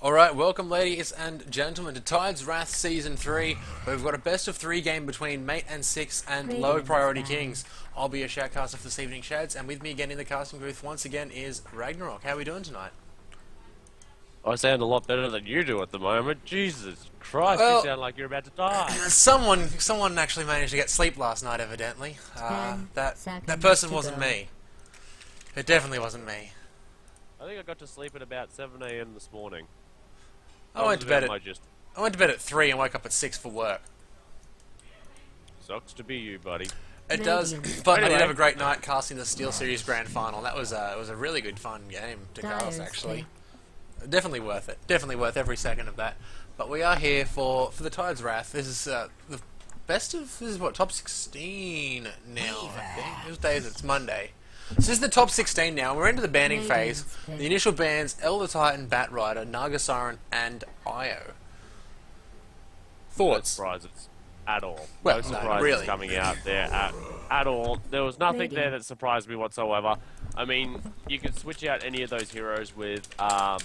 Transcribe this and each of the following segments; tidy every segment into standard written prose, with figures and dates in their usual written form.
Alright, welcome ladies and gentlemen to Tide's Wrath Season 3, where we've got a best of 3 game between Mate and 6 and Low Priority Kings. I'll be your shoutcaster for this evening, Shads, and with me again in the casting booth once again is Ragnarok. How are we doing tonight? I sound a lot better than you do at the moment. Jesus Christ, Well, you sound like you're about to die. Someone actually managed to get sleep last night, evidently. That person wasn't me. It definitely wasn't me. I think I got to sleep at about 7 AM this morning. I went to bed at 3 and woke up at 6 for work. Sucks to be you, buddy. It does, but I did have a great night casting the Steel Series Grand Final. That was it was a really good fun game to cast, actually. Definitely worth it. Definitely worth every second of that. But we are here for the Tide's Wrath. This is the best of, this is what, top 16 now, I think. Whose day is it? It's Monday. So this is the top 16 now. We're into the banning phase. The initial bans: Elder Titan, Bat Rider, Naga Siren, and Io. Thoughts? No surprises at all. Well, no surprises really. coming out there at all. There was nothing there that surprised me whatsoever. I mean, you could switch out any of those heroes with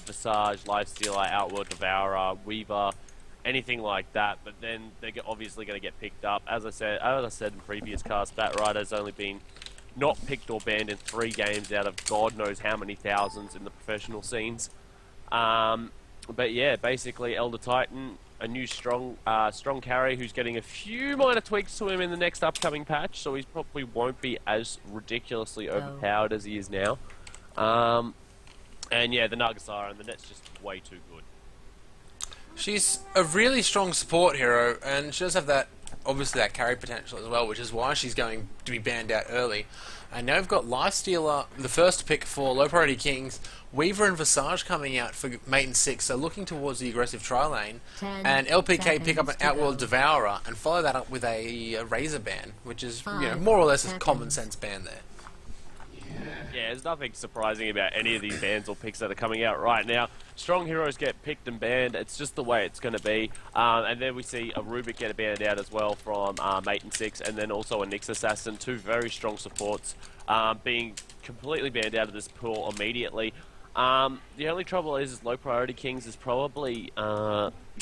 Visage, Lifestealer, Outworld Devourer, Weaver, anything like that, but then they're obviously going to get picked up. As I said in previous casts, Bat Rider's only been not picked or banned in 3 games out of God knows how many thousands in the professional scenes. But yeah, basically Elder Titan, a new strong carry who's getting a few minor tweaks to him in the next upcoming patch, so he probably won't be as ridiculously overpowered as he is now. And yeah, the Naga Siren, the net's just way too good. She's a really strong support hero, and she does have that, obviously, that carry potential as well, which is why she's going to be banned out early. And now we've got Lifestealer, the first pick for Low Priority Kings, Weaver and Visage coming out for Mate and 6, so looking towards the aggressive tri lane, and LPK pick up an Outworld Devourer and follow that up with a Razor ban, which is, you know, more or less a common sense ban there. Yeah, there's nothing surprising about any of these bans or picks that are coming out right now. Strong heroes get picked and banned. It's just the way it's going to be. And then we see a Rubik get banned out as well from Mate and 6, and then also a Nyx Assassin, 2 very strong supports, being completely banned out of this pool immediately. The only trouble is Low Priority Kings is probably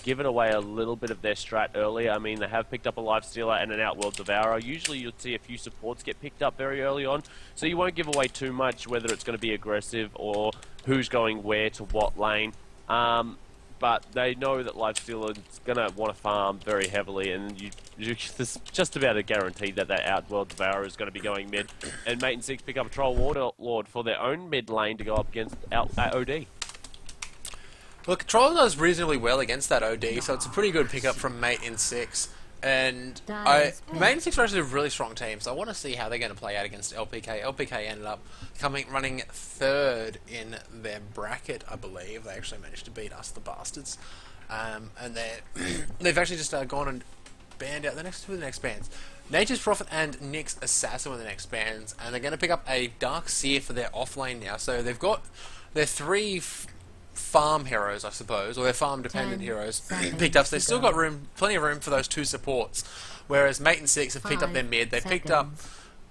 given away a little bit of their strat earlier. I mean, they have picked up a Lifestealer and an Outworld Devourer. Usually you'll see a few supports get picked up very early on, so you won't give away too much, whether it's going to be aggressive or who's going where to what lane. But they know that Lifestealer is going to want to farm very heavily, and it's just about a guarantee that that Outworld Devourer is going to be going mid. And Mate and 6 pick up a Troll Warlord for their own mid lane to go up against OD. Look, Troll does reasonably well against that OD, so it's a pretty good pickup from Mate in 6. And Mate in 6 are actually a really strong team, so I want to see how they're going to play out against LPK. LPK ended up running 3rd in their bracket, I believe. They actually managed to beat us, the bastards. And they've actually just gone and banned out the next bans. Nature's Prophet and Nyx Assassin were the next bans, and they're going to pick up a Dark Seer for their offlane now. So they've got their 3 farm heroes, I suppose, or their farm dependent heroes picked up, so they've still got plenty of room for those 2 supports, whereas Mate and 6 have picked up their mid. They picked up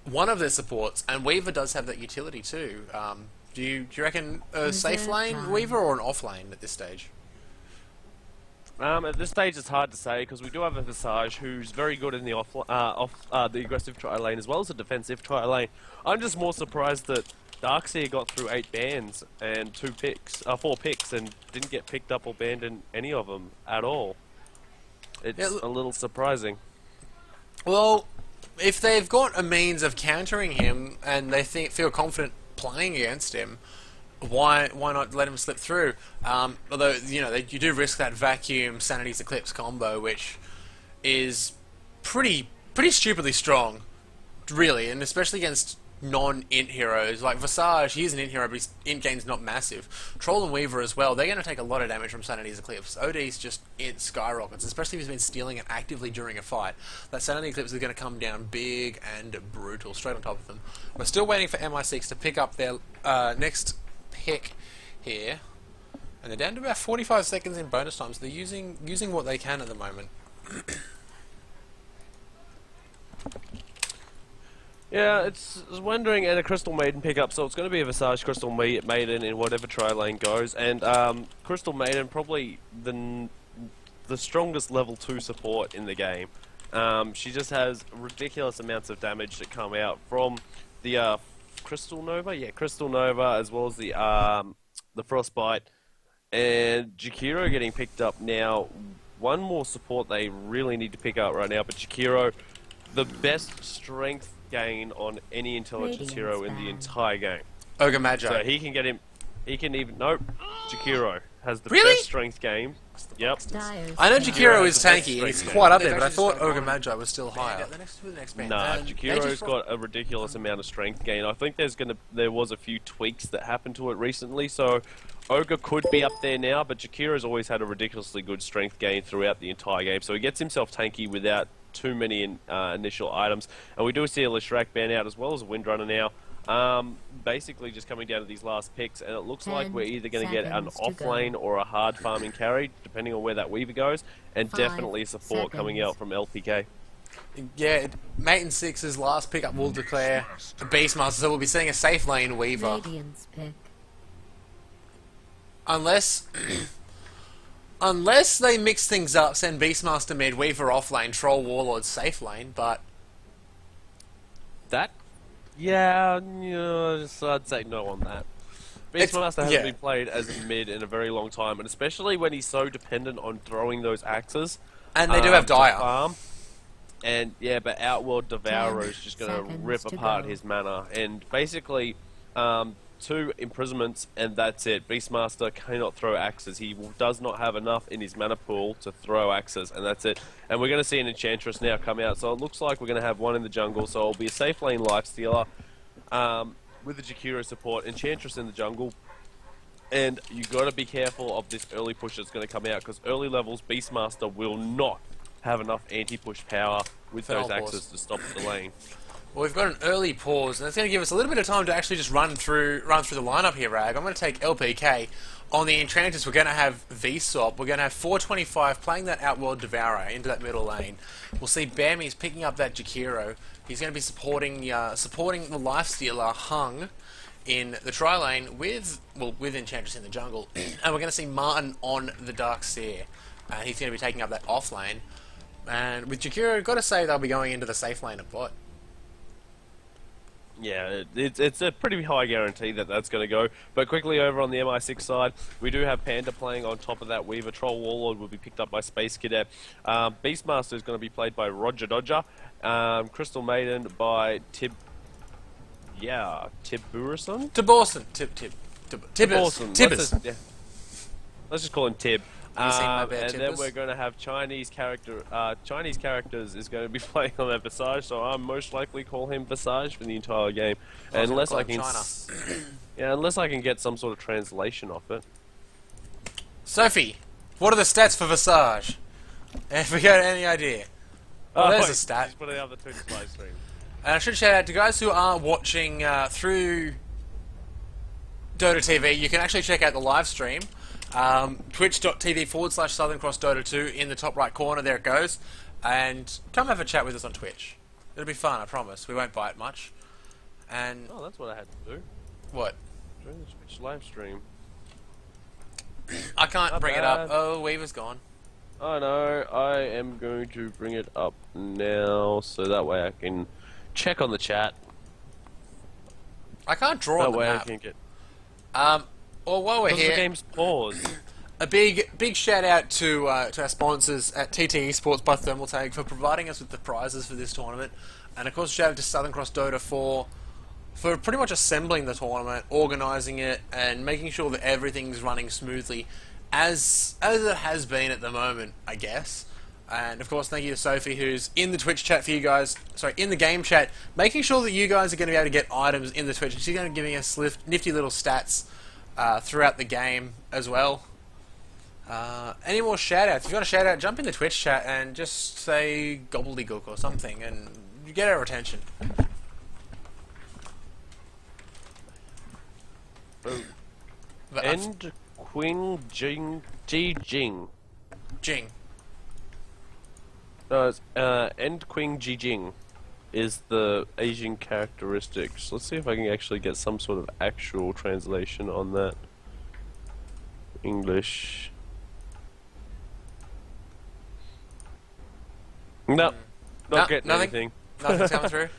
one of their supports, and Weaver does have that utility too. Do you reckon a safe lane Weaver or an off lane at this stage? At this stage it's hard to say, because we do have a Visage who's very good in the the aggressive tri lane as well as the defensive tri lane. I'm just more surprised that Darkseer got through 8 bans and 4 picks and didn't get picked up or banned in any of them at all. It's a little surprising. Well, if they've got a means of countering him and they feel confident playing against him, why not let him slip through? Although, you know, you do risk that Vacuum Sanity's Eclipse combo, which is pretty stupidly strong, really, and especially against non-int heroes. Like Visage, he is an int hero, but his int game's not massive. Troll and Weaver as well, they're going to take a lot of damage from Sanity's Eclipse. OD's just int skyrockets, especially if he's been stealing it actively during a fight. That Sanity Eclipse is going to come down big and brutal, straight on top of them. We're still waiting for MI6 to pick up their next pick here, and they're down to about 45 seconds in bonus time, so they're using what they can at the moment. Yeah, it's wondering, and a Crystal Maiden pickup, so it's going to be a Visage Crystal Maiden in whatever tri lane goes, and Crystal Maiden probably the strongest level 2 support in the game. She just has ridiculous amounts of damage that come out from the Crystal Nova, Crystal Nova, as well as the Frostbite, and Jakiro getting picked up now. One more support they really need to pick up right now, but Jakiro, the best strength gain on any intelligence hero in the entire game. Ogre Magi. So he can get him. He can even. Nope. Jakiro has the Really? best strength gain. Yep. I know Jakiro is has the best tanky, and he's strength quite gain. up there, but I thought Ogre Magi was still higher. Nah, Jakiro's got a ridiculous amount of strength gain. I think there was a few tweaks that happened to it recently, so Ogre could be up there now, but Jakiro's always had a ridiculously good strength gain throughout the entire game, so he gets himself tanky without too many initial items. And we do see a Lishrak ban out as well as a Windrunner now. Basically just coming down to these last picks, and it looks like we're either going to get an off-lane or a hard farming carry, depending on where that Weaver goes, and definitely support coming out from LPK. Yeah, Mate in 6's last pickup will declare a Beastmaster, so we'll be seeing a safe lane Weaver. Unless unless they mix things up, send Beastmaster mid, Weaver off lane, Troll Warlord safe lane, but That? Yeah, so I'd say no on that. Beastmaster hasn't been played as a mid in a very long time, and especially when he's so dependent on throwing those axes. And they do have Dire. Farm. And yeah, but Outworld Devourer is just going to rip apart his mana. And basically, 2 imprisonments, and that's it. Beastmaster cannot throw axes. He does not have enough in his mana pool to throw axes, and that's it. And we're going to see an Enchantress now come out, so it looks like we're going to have one in the jungle, so it'll be a safe lane Lifestealer with the Jakiro support, Enchantress in the jungle. And you got to be careful of this early push that's going to come out, because early levels Beastmaster will not have enough anti-push power with those axes to stop the lane. Well, we've got an early pause, and it's going to give us a little bit of time to actually just run through the lineup here, Rag. I'm going to take LPK. On the Enchantress, we're going to have V-Swap. We're going to have 425 playing that Outworld Devourer into that middle lane. We'll see Bamy's picking up that Jakiro. He's going to be supporting the Lifestealer Hung in the tri-lane with Enchantress in the jungle. And we're going to see Martin on the Dark Seer. He's going to be taking up that off lane. And with Jakiro, got to say they'll be going into the safe lane at bot. Yeah, it's a pretty high guarantee that that's going to go. But quickly over on the MI6 side, we do have Panda playing on top of that Weaver. Troll Warlord will be picked up by Space Cadet. Beastmaster is going to be played by Roger Dodger. Crystal Maiden by Tiburson? Tibbers. Let's just call him Tib. And then Tibbers? we're going to have Chinese characters is going to be playing on that Visage, so I'm most likely call him Visage for the entire game, unless I can, unless I can get some sort of translation off it. Sophie, what are the stats for Visage? Have we got any idea? Oh, there's a stat. Just put it up the Twitch live stream. And I should shout out to guys who are watching through Dota TV. You can actually check out the live stream. Twitch.tv/Southern Cross Dota 2 in the top right corner, there it goes. And come have a chat with us on Twitch. It'll be fun, I promise. We won't bite much. And oh, that's what I had to do. What? Join the Twitch live stream. I can't bring it up. Oh, Weaver's gone. I know. I am going to bring it up now, so that way I can check on the chat. I can't draw on the map. I can get. Well, while we're here, the game's paused. A big shout out to our sponsors at TT Esports by Thermaltake for providing us with the prizes for this tournament, and of course shout out to Southern Cross Dota for pretty much assembling the tournament, organising it, and making sure that everything's running smoothly, as it has been at the moment, I guess. And of course, thank you to Sophie, who's in the Twitch chat for you guys. Sorry, in the game chat, making sure that you guys are going to be able to get items in the Twitch. And she's going to be giving us nifty little stats throughout the game as well. Any more shout-outs? If you want a shout-out, jump in the Twitch chat and just say gobbledygook or something, and you get our attention. End Queen Jing. Jing. No, it's End Queen Jing. is the Asian characteristics. Let's see if I can actually get some sort of actual translation on that. English. Nope. Not getting nothing? anything. Nothing's coming through?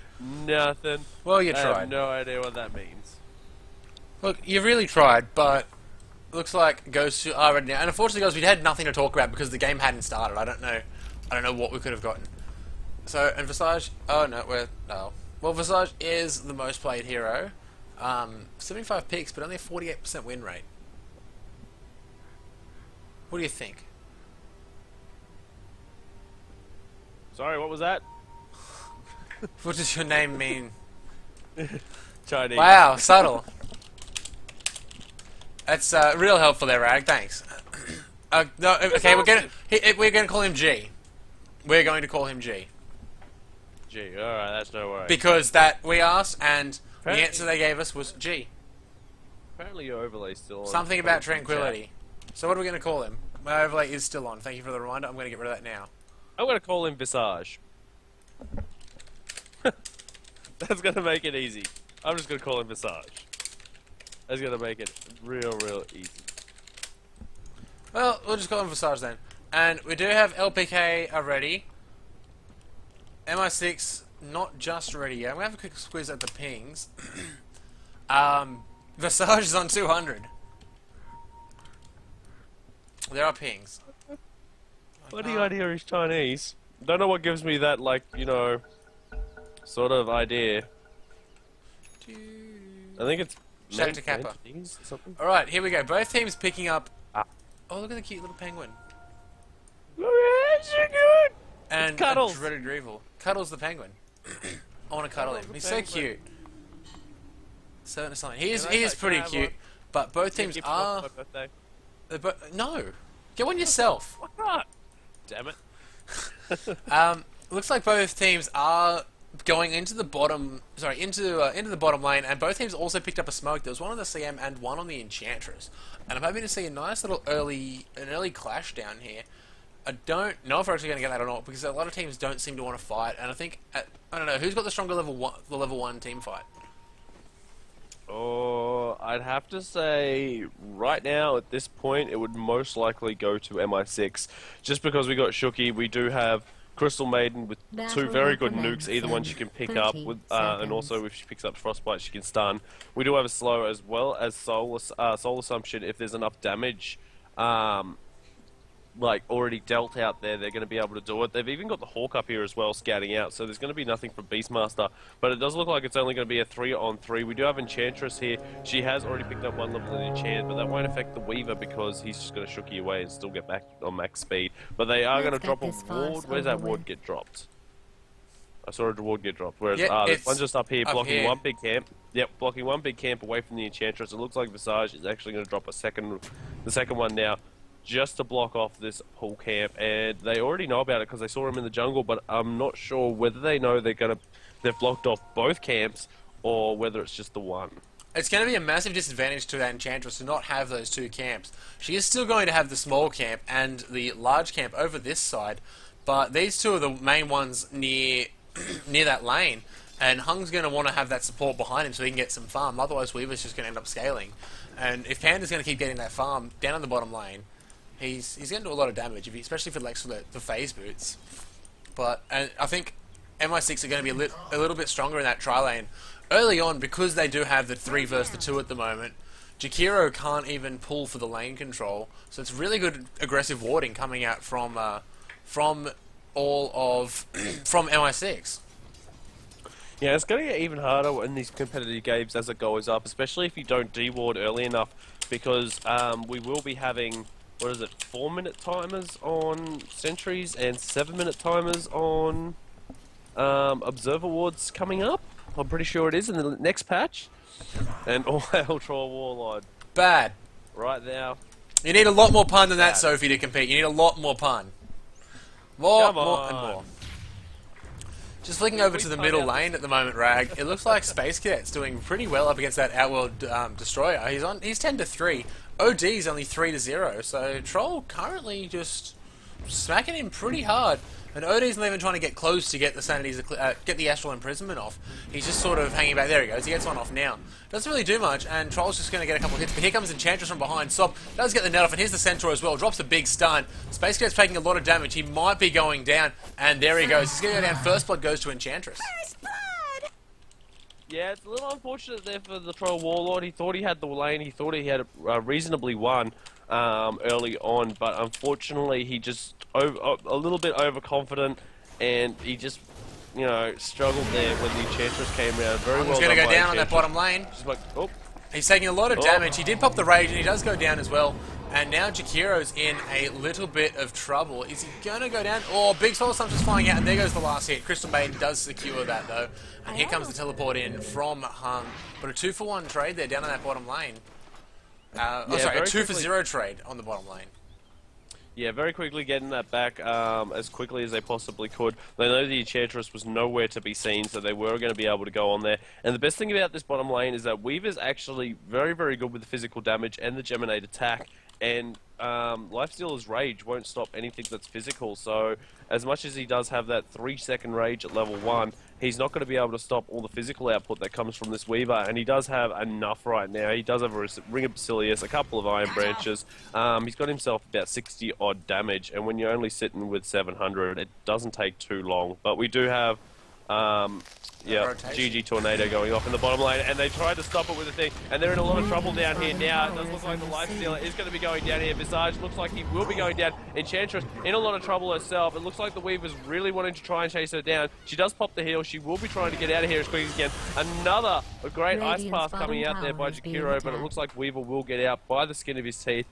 Nothing. Well, you I tried. have no idea what that means. Look, you really tried, but looks like Ghosts are ready now. And unfortunately, guys, we had nothing to talk about because the game hadn't started. I don't know what we could have gotten. So, and Visage, well, Visage is the most played hero. 75 picks, but only a 48% win rate. What do you think? Sorry, what was that? What does your name mean? Chinese. Wow, subtle. That's real helpful there, Rag. Thanks. No, okay, we're gonna call him G. We're going to call him G. Gee, alright, that's no worries. Because that we asked, and the answer they gave us was G. Apparently your overlay's still on. Something about tranquility. So what are we going to call him? My overlay is still on. Thank you for the reminder. I'm going to get rid of that now. I'm going to call him Visage. That's going to make it easy. I'm just going to call him Visage. That's going to make it real easy. Well, we'll just call him Visage then. And we do have LPK already. MI6 not just ready yet. We have a quick squeeze at the pings. Visage is on 200. There are pings. Bloody idea is Chinese. Don't know what gives me that, like, you know, sort of idea. I think it's Shout out to Kappa. Something. Alright, here we go. Both teams picking up... Oh, look at the cute little penguin. And Cuddles. a dreaded Revel. Cuddles the penguin. I want to cuddle him. He's so cute. So something. He is pretty cute. But both teams are... No! Get one yourself. Why not? Damn it. Looks like both teams are going into the bottom... Sorry, into the bottom lane. And both teams also picked up a smoke. There was one on the CM and one on the Enchantress. And I'm hoping to see a nice little early clash down here. I don't know if we're actually going to get that or not, because a lot of teams don't seem to want to fight, and I think, I don't know, who's got the stronger level 1 team fight? Oh, I'd have to say, right now, at this point, it would most likely go to MI6, just because we got Shooky, we do have Crystal Maiden with two very good nukes, either one she can pick up, with, and also if she picks up Frostbite, she can stun. We do have a slow as well as Soul Assumption. If there's enough damage, like already dealt out there, they're going to be able to do it. They've even got the Hawk up here as well, scouting out, so there's going to be nothing from Beastmaster, but it does look like it's only going to be a 3-on-3. We do have Enchantress here. She has already picked up one level in Enchant, but that won't affect the Weaver because he's just going to Shooky away and still get back on max speed. But they are going to drop a ward. Where's that ward get dropped? I saw a ward get dropped. Whereas there's one just up here blocking one big camp. Yep, blocking one big camp away from the Enchantress. It looks like Visage is actually going to drop the second one now, just to block off this whole camp, and they already know about it because they saw him in the jungle, but I'm not sure whether they know they've blocked off both camps or whether it's just the one. It's going to be a massive disadvantage to that Enchantress to not have those two camps. She is still going to have the small camp and the large camp over this side, but these two are the main ones near that lane, and Hung's going to want to have that support behind him so he can get some farm, otherwise Weaver's just going to end up scaling. And if Panda's going to keep getting that farm down in the bottom lane, he's going to do a lot of damage, especially for the phase boots. But I think MI6 are going to be a little bit stronger in that tri lane early on because they do have the 3 versus the 2 at the moment. Jakiro can't even pull for the lane control, so it's really good aggressive warding coming out from MI6. Yeah, it's going to get even harder in these competitive games as it goes up, especially if you don't deward early enough, because we will be having, 4-minute timers on sentries and 7-minute timers on observer wards coming up. I'm pretty sure it is in the next patch. And all hail Troll Warlord. Bad. Right now. You need a lot more pun than that, Sophie, to compete. You need a lot more pun. More and more. Just flicking over to the middle lane at the moment, Rag. It looks like Space Cadet's doing pretty well up against that Outworld Destroyer. He's 10-3. OD's only 3-0. So Troll currently just smacking him pretty hard. And OD's not even trying to get close to get the Sanity's, get the Astral Imprisonment off. He's just sort of hanging back. There he goes. He gets one off now. Doesn't really do much, and Troll's just going to get a couple of hits. But here comes Enchantress from behind. Sop does get the net off, and here's the Centaur as well. Drops a big stun. Space Cadet's taking a lot of damage. He might be going down, and there he goes. He's going to go down. First blood goes to Enchantress. First blood! Yeah, it's a little unfortunate there for the Troll Warlord. He thought he had the lane. He thought he had reasonably won early on, but unfortunately he just a little bit overconfident, and he just, you know, struggled there when the Enchantress came around. Very well. He's going to go down on that bottom lane. Just like, oh. He's taking a lot of damage. He did pop the Rage, and he does go down as well. And now Jakiro's in a little bit of trouble. Is he going to go down? Oh, Big Soul Stump's just flying out, and there goes the last hit. Crystal Maiden does secure that, though. And here comes the teleport in from Hung. But a 2-for-1 trade there down on that bottom lane. A 2-for-0 trade on the bottom lane. Yeah, very quickly getting that back as quickly as they possibly could. They know the Enchantress was nowhere to be seen, so they were going to be able to go on there. And the best thing about this bottom lane is that Weaver's actually very, very good with the physical damage and the Geminate attack. And Lifestealer's Rage won't stop anything that's physical. So as much as he does have that 3-second Rage at level 1, he's not going to be able to stop all the physical output that comes from this Weaver. And he does have enough right now. He does have a Ring of Basilius, a couple of Iron Branches. He's got himself about 60-odd damage. And when you're only sitting with 700, it doesn't take too long. But we do have... yeah, GG Tornado going off in the bottom lane, and they tried to stop it with the thing, and they're in a lot of trouble down here now. It does look like the Lifestealer is going to be going down here. Visage looks like he will be going down. Enchantress in a lot of trouble herself. It looks like the Weaver's really wanting to try and chase her down. She does pop the heal. She will be trying to get out of here as quick as she can. Another great Ice Path coming out there by Jakiro, but it looks like Weaver will get out by the skin of his teeth.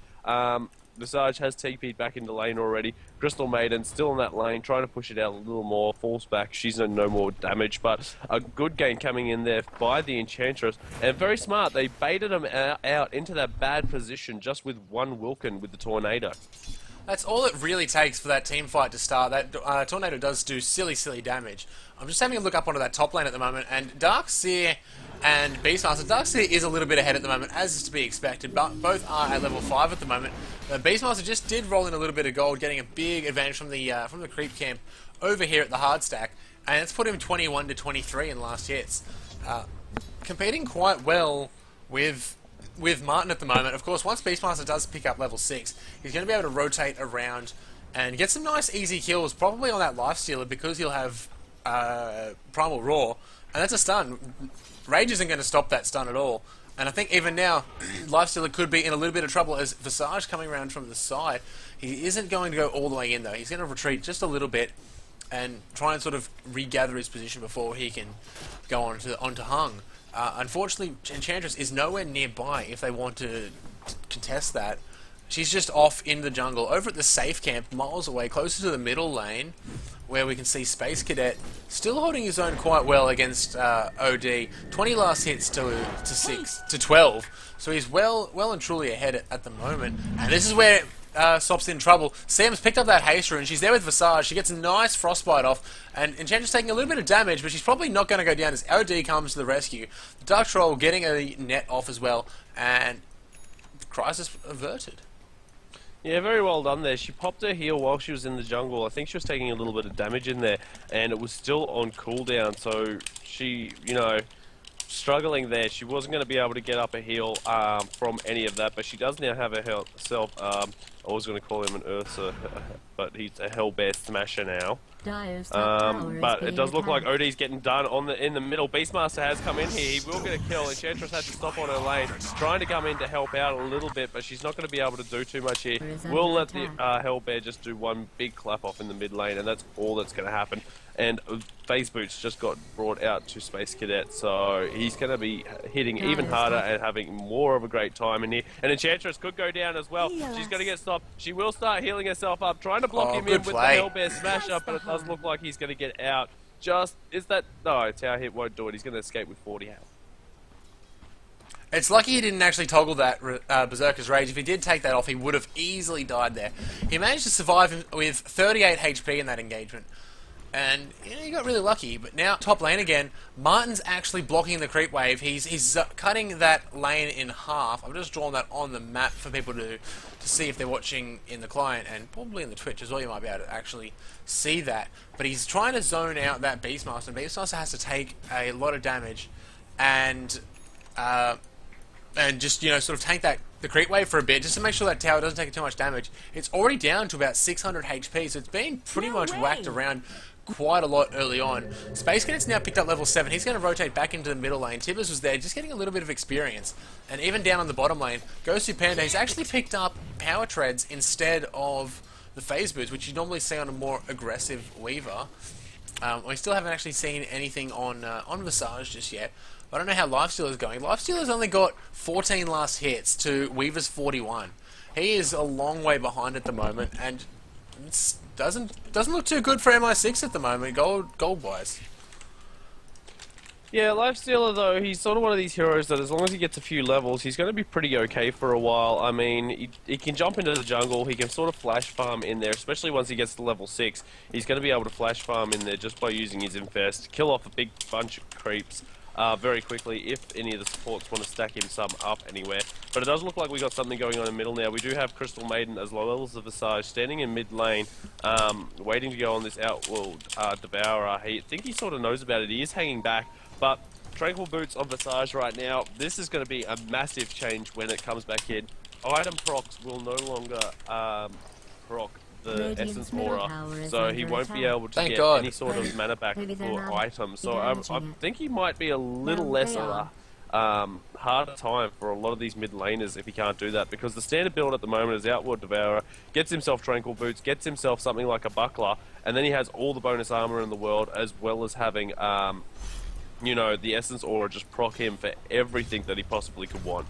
Visage has TP'd back into lane already. Crystal Maiden still in that lane, trying to push it out a little more. Falls back. She's no more damage, but a good game coming in there by the Enchantress. And very smart. They baited him out into that bad position just with one Wilkin with the Tornado. That's all it really takes for that team fight to start. That Tornado does do silly, silly damage. I'm just having a look up onto that top lane at the moment, and Darkseer and Beastmaster. Darkseer is a little bit ahead at the moment, as is to be expected, but both are at level 5 at the moment. Beastmaster just did roll in a little bit of gold, getting a big advantage from the creep camp over here at the hard stack, and it's put him 21 to 23 in last hits. Competing quite well with Martin at the moment. Of course, once Beastmaster does pick up level 6, he's going to be able to rotate around and get some nice easy kills, probably on that Lifestealer, because he'll have Primal Roar, and that's a stun. Rage isn't going to stop that stun at all. And I think even now, Lifestealer could be in a little bit of trouble as Visage coming around from the side. He isn't going to go all the way in, though. He's going to retreat just a little bit and try and sort of regather his position before he can go onto Hung. Unfortunately, Enchantress is nowhere nearby if they want to contest that. She's just off in the jungle, over at the safe camp, miles away, closer to the middle lane, where we can see Space Cadet still holding his own quite well against OD. 20 last hits to 12, so he's well and truly ahead at the moment. And this is where Sop's in trouble. Sam's picked up that haste rune. She's there with Visage. She gets a nice frostbite off, and Enchantress taking a little bit of damage, but she's probably not going to go down as OD comes to the rescue. The Dark Troll getting a net off as well, and crisis averted. Yeah, very well done there. She popped her heal while she was in the jungle. I think she was taking a little bit of damage in there, and it was still on cooldown, so she, you know, struggling there. She wasn't going to be able to get up a heal from any of that, but she does now have herself, I was going to call him an Ursa, but he's a Hellbear Smasher now. But it does look like OD's getting done in the middle. Beastmaster has come in here. He will get a kill. Enchantress had to stop on her lane, trying to come in to help out a little bit, but she's not going to be able to do too much here. We'll let the Hellbear just do one big clap off in the mid lane, and that's all that's going to happen. And Phase Boots just got brought out to Space Cadet, so he's going to be hitting even harder and having more of a great time in here. And Enchantress could go down as well. She's going to get stopped. She will start healing herself up, trying to block him in with the Hellbear Smasher, but it does look like he's going to get out. No, Tower Hit won't do it. He's going to escape with 40 health. It's lucky he didn't actually toggle that Berserker's Rage. If he did take that off, he would have easily died there. He managed to survive with 38 HP in that engagement. And he got really lucky. But now top lane again. Martin's actually blocking the creep wave. He's cutting that lane in half. I've just drawn that on the map for people to see if they're watching in the client, and probably in the Twitch as well. You might be able to actually see that. But he's trying to zone out that Beastmaster. And Beastmaster has to take a lot of damage, and just sort of tank the creep wave for a bit, just to make sure that tower doesn't take too much damage. It's already down to about 600 HP, so it's been pretty much whacked around quite a lot early on. Space Cadet's now picked up level 7. He's going to rotate back into the middle lane. Tibbers was there, just getting a little bit of experience. And even down on the bottom lane, Goes to Panda. He's actually picked up Power Treads instead of the Phase Boots, which you normally see on a more aggressive Weaver. We still haven't actually seen anything on Visage just yet. I don't know how Lifestealer's going. Lifestealer's only got 14 last hits to Weaver's 41. He is a long way behind at the moment, and it doesn't look too good for MI6 at the moment, gold wise. Yeah, Lifestealer though, he's sort of one of these heroes that as long as he gets a few levels, he's going to be pretty okay for a while. I mean, he can jump into the jungle, he can sort of flash farm in there, especially once he gets to level 6. He's going to be able to flash farm in there just by using his Infest, kill off a big bunch of creeps very quickly if any of the supports want to stack him some up anywhere. But it does look like we got something going on in middle now. We do have Crystal Maiden as well as the Visage standing in mid lane, waiting to go on this Outworld Devourer. I think he sort of knows about it. He is hanging back, but Tranquil Boots on Visage right now. This is going to be a massive change when it comes back in. Item procs will no longer proc the Essence Aura, so he won't be able to get any sort of mana back for items. So I think he might be a little less of a harder time for a lot of these mid laners if he can't do that, because the standard build at the moment is Outward Devourer, gets himself Tranquil Boots, gets himself something like a Buckler, and then he has all the bonus armor in the world, as well as having the Essence Aura just proc him for everything that he possibly could want.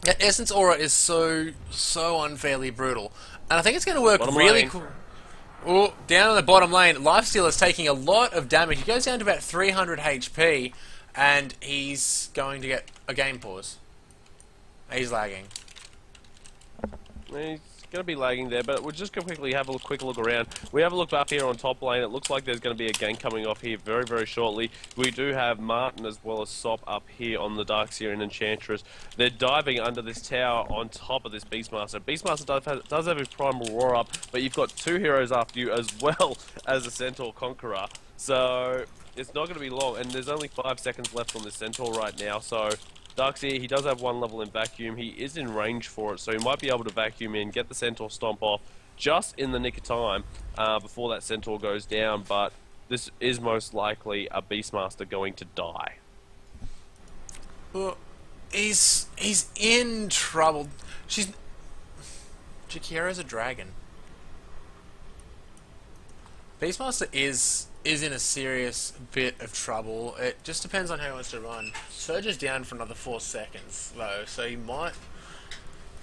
That Essence Aura is so unfairly brutal. And I think it's going to work really cool. Oh, down on the bottom lane, Lifesteal is taking a lot of damage. He goes down to about 300 HP, and he's going to get a game pause. He's lagging. He's going to be lagging there, but we'll just go quickly have a quick look around. We have a look up here on top lane. It looks like there's going to be a gank coming off here very, very shortly. We do have Martin as well as Sop up here on the Darkseer and Enchantress. They're diving under this tower on top of this Beastmaster. Beastmaster does have his Primal Roar up, but you've got two heroes after you as well as a Centaur Conqueror. So it's not going to be long, and there's only 5 seconds left on this Centaur right now, so Darkseer, he does have 1 level in Vacuum. He is in range for it, so he might be able to vacuum in, get the Centaur stomp off just in the nick of time before that Centaur goes down, but this is most likely a Beastmaster going to die. Well, he's in trouble. Jakira's a dragon. Beastmaster is in a serious bit of trouble. It just depends on how he wants to run. Surge is down for another 4 seconds, though, so he might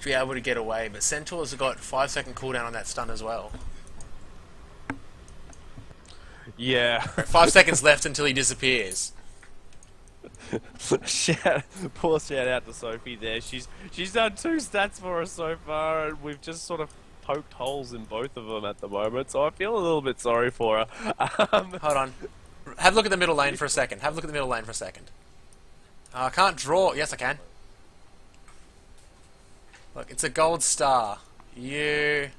be able to get away. But Centaur's got 5-second cooldown on that stun as well. Yeah. 5 seconds left until he disappears. Poor shout out to Sophie there. She's done 2 stats for us so far, and we've just sort of poked holes in both of them at the moment, so I feel a little bit sorry for her. Hold on. Have a look at the middle lane for a second. Have a look at the middle lane for a second. I can't draw. Yes, I can. Look, it's a gold star. You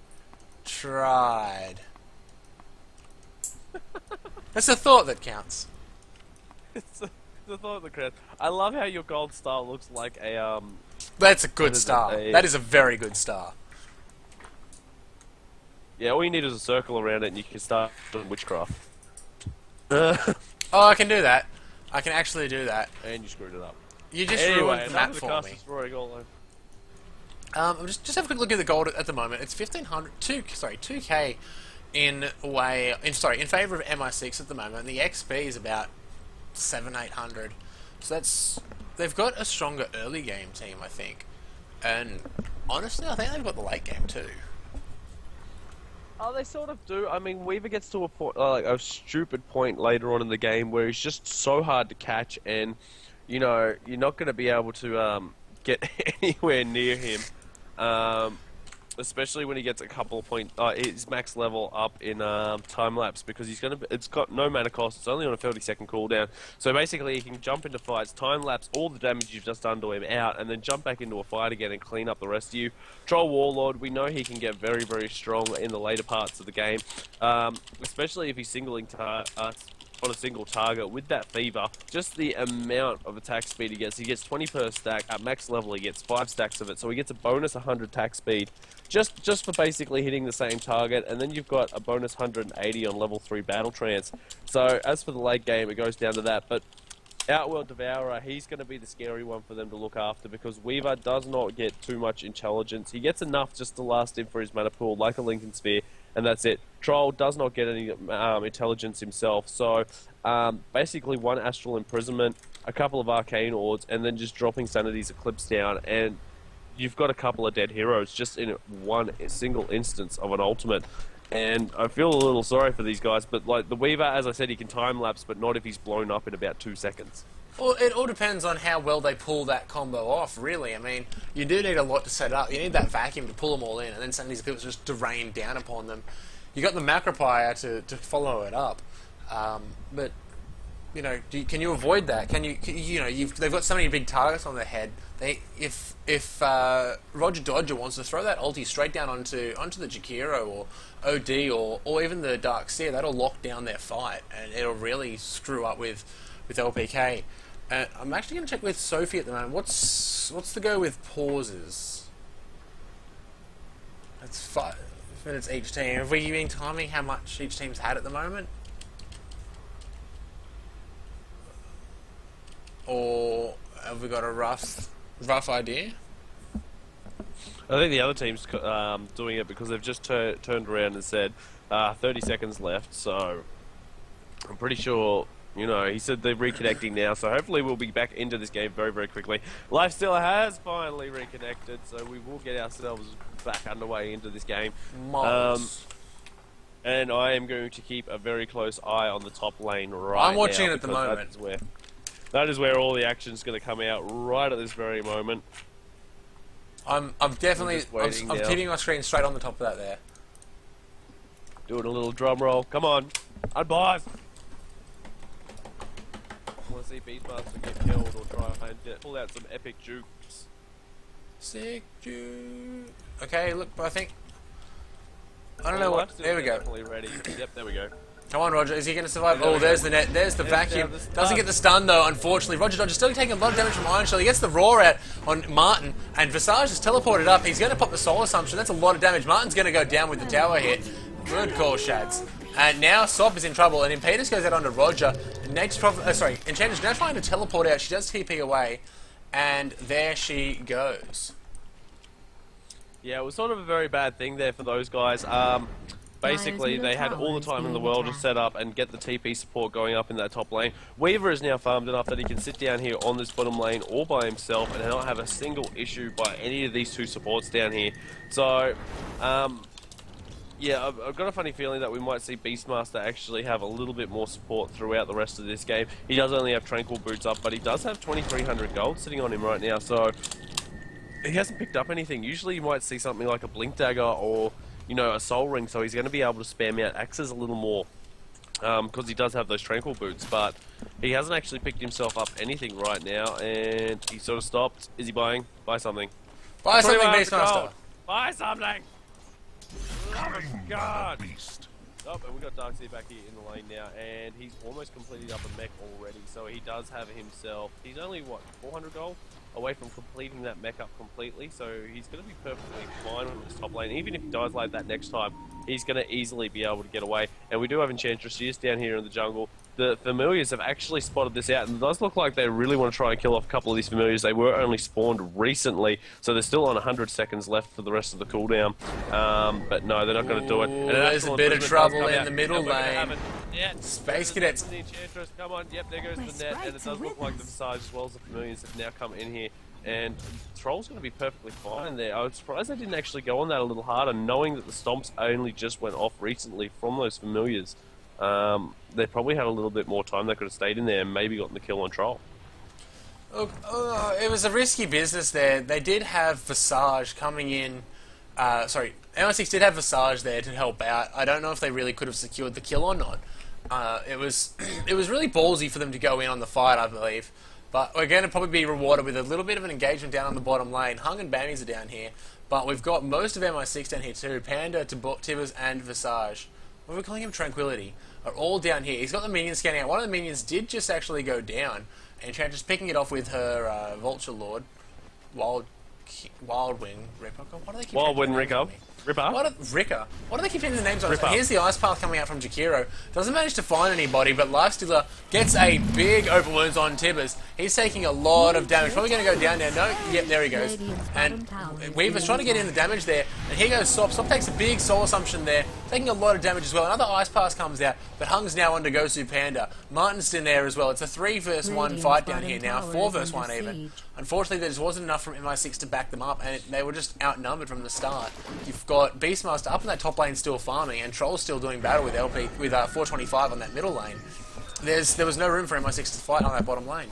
tried. It's a thought that counts. It's a thought that counts. I love how your gold star looks like a That's a good star. That is a very good star. Yeah, all you need is a circle around it and you can start doing witchcraft. Oh, I can do that. I can actually do that. And you screwed it up. You just ruined the map for me. Just have a quick look at the gold at the moment. It's 2K in favor of MI6 at the moment. And the XP is about 700-800. So they've got a stronger early game team, I think. And honestly, I think they've got the late game too. Oh, they sort of do. I mean, Weaver gets to a point, like a stupid point later on in the game where he's just so hard to catch, and you're not going to be able to get anywhere near him. especially when he gets a couple of points, his max level up in time lapse, because it's got no mana cost. It's only on a 30-second cooldown, so basically he can jump into fights, time lapse all the damage you've just done to him out, and then jump back into a fight again and clean up the rest of you. Troll Warlord, we know he can get very, very strong in the later parts of the game, especially if he's singling on a single target. With that fever, just the amount of attack speed he gets 20 per stack. At max level he gets 5 stacks of it, so he gets a bonus 100 attack speed just for basically hitting the same target, and then you've got a bonus 180 on level 3 battle trance. So as for the late game, it goes down to that. But Outworld Devourer, he's going to be the scary one for them to look after, because Weaver does not get too much intelligence. He gets enough just to last him for his mana pool, like a Lincoln Sphere, and that's it. Troll does not get any intelligence himself, so basically one Astral Imprisonment, a couple of Arcane Ords, and then just dropping Sanity's Eclipse down, and you've got a couple of dead heroes just in one single instance of an ultimate. And I feel a little sorry for these guys, but like the Weaver, as I said, he can time lapse, but not if he's blown up in about 2 seconds. Well, it all depends on how well they pull that combo off, really. I mean, you do need a lot to set up. You need that vacuum to pull them all in, and then suddenly these people just to rain down upon them. You got the Macropire to follow it up, but you know, can you avoid that? They've got so many big targets on their head. If Roger Dodger wants to throw that ulti straight down onto the Jakiro or OD or even the Dark Seer, that'll lock down their fight, and it'll really screw up with LPK. I'm actually going to check with Sophie at the moment. What's the go with pauses? That's 5 minutes each team. Have we been timing how much each team's had at the moment? Or have we got a rough idea? I think the other team's doing it because they've just turned around and said 30 seconds left, so I'm pretty sure, you know, he said they're reconnecting now, so hopefully we'll be back into this game very, very quickly. Lifesteal has finally reconnected, so we will get ourselves back underway into this game. And I am going to keep a very close eye on the top lane right now. I'm watching it at the moment. That is where all the action's going to come out right at this very moment. I'm definitely I'm keeping my screen straight on the top of that there. Doing a little drum roll. Come on, unpause. I want to see Beastmaster get killed or try and pull out some epic jukes. Sick juke. Okay, look, I think I don't know what. There we go. Definitely ready. Yep, there we go. Come on, Roger. Is he going to survive? Oh, there's the net. There's the vacuum. Doesn't get the stun, though, unfortunately. Roger Dodger still taking a lot of damage from Iron Shell. He gets the roar out on Martin, and Visage is teleported up. He's going to pop the Soul Assumption. That's a lot of damage. Martin's going to go down with the tower hit. Good call, Shads. And now Sop is in trouble, and Impetus goes out onto Roger. Enchantress now trying to teleport out. She does TP away, and there she goes. Yeah, it was sort of a very bad thing there for those guys. Basically, they had all the time in the world to set up and get the TP support going up in that top lane. Weaver is now farmed enough that he can sit down here on this bottom lane all by himself and not have a single issue by any of these two supports down here. So, yeah, I've got a funny feeling that we might see Beastmaster actually have a little bit more support throughout the rest of this game. He does only have Tranquil Boots up, but he does have 2,300 gold sitting on him right now, so he hasn't picked up anything. Usually you might see something like a Blink Dagger or, you know, a Soul Ring, so he's going to be able to spam out axes a little more because he does have those Tranquil Boots, but he hasn't actually picked himself up anything right now, and he sort of stopped. Is he buying? Buy something. Buy something, Beastmaster. Buy something! Oh my god! Oh, and we've got Darkseid back here in the lane now, and he's almost completed up a mech already, so he does have himself, he's only, what, 400 gold away from completing that mech up completely, so he's going to be perfectly fine on this top lane. Even if he dies like that next time, he's going to easily be able to get away. And we do have Enchantress, she is down here in the jungle. The Familiars have actually spotted this out, and it does look like they really want to try and kill off a couple of these Familiars. They were only spawned recently, so they're still on 100 seconds left for the rest of the cooldown. But no, they're not going to do it. And there's a bit of trouble in the middle lane. Yeah, Space Cadets. The Enchantress, come on, yep, there goes the net, and it does look like the Visage as well as the Familiars have now come in here. And Troll's going to be perfectly fine there. I was surprised they didn't actually go on that a little harder, knowing that the Stomps only just went off recently from those Familiars. They probably had a little bit more time. They could have stayed in there and maybe gotten the kill on Troll. Look, it was a risky business there. They did have Visage coming in sorry, MI6 did have Visage there to help out. I don't know if they really could have secured the kill or not. It was it was really ballsy for them to go in on the fight, I believe. But we're going to probably be rewarded with a little bit of an engagement down on the bottom lane. Hung and Bammies are down here, but we've got most of MI6 down here too. Panda, Tibbers, and Visage. What are we calling him? Tranquility. Are all down here. He's got the minions scanning out. One of the minions did just actually go down, and Tran just picking it off with her Vulture Lord, Wildwing Ripper. What do they keep? Wildwing Ripper. Ricker. What do they keep changing the names on? Ripper. Here's the Ice Path coming out from Jakiro. Doesn't manage to find anybody, but Lifestealer gets a big open wounds on Tibbers. He's taking a lot of damage. Probably going to go down there. No, yep, there he goes. And Weaver's trying to get in the damage there. And here goes Sop. Sop takes a big soul assumption there, taking a lot of damage as well. Another Ice Pass comes out, but Hung's now on to Gosu Panda. Martin's in there as well. It's a 3 versus 1 fight down here now. 4 versus 1 even. Unfortunately, there just wasn't enough from MI6 to back them up, and they were just outnumbered from the start. You've got Beastmaster up in that top lane still farming, and Troll's still doing battle with 425 on that middle lane. There was no room for MI6 to fight on that bottom lane.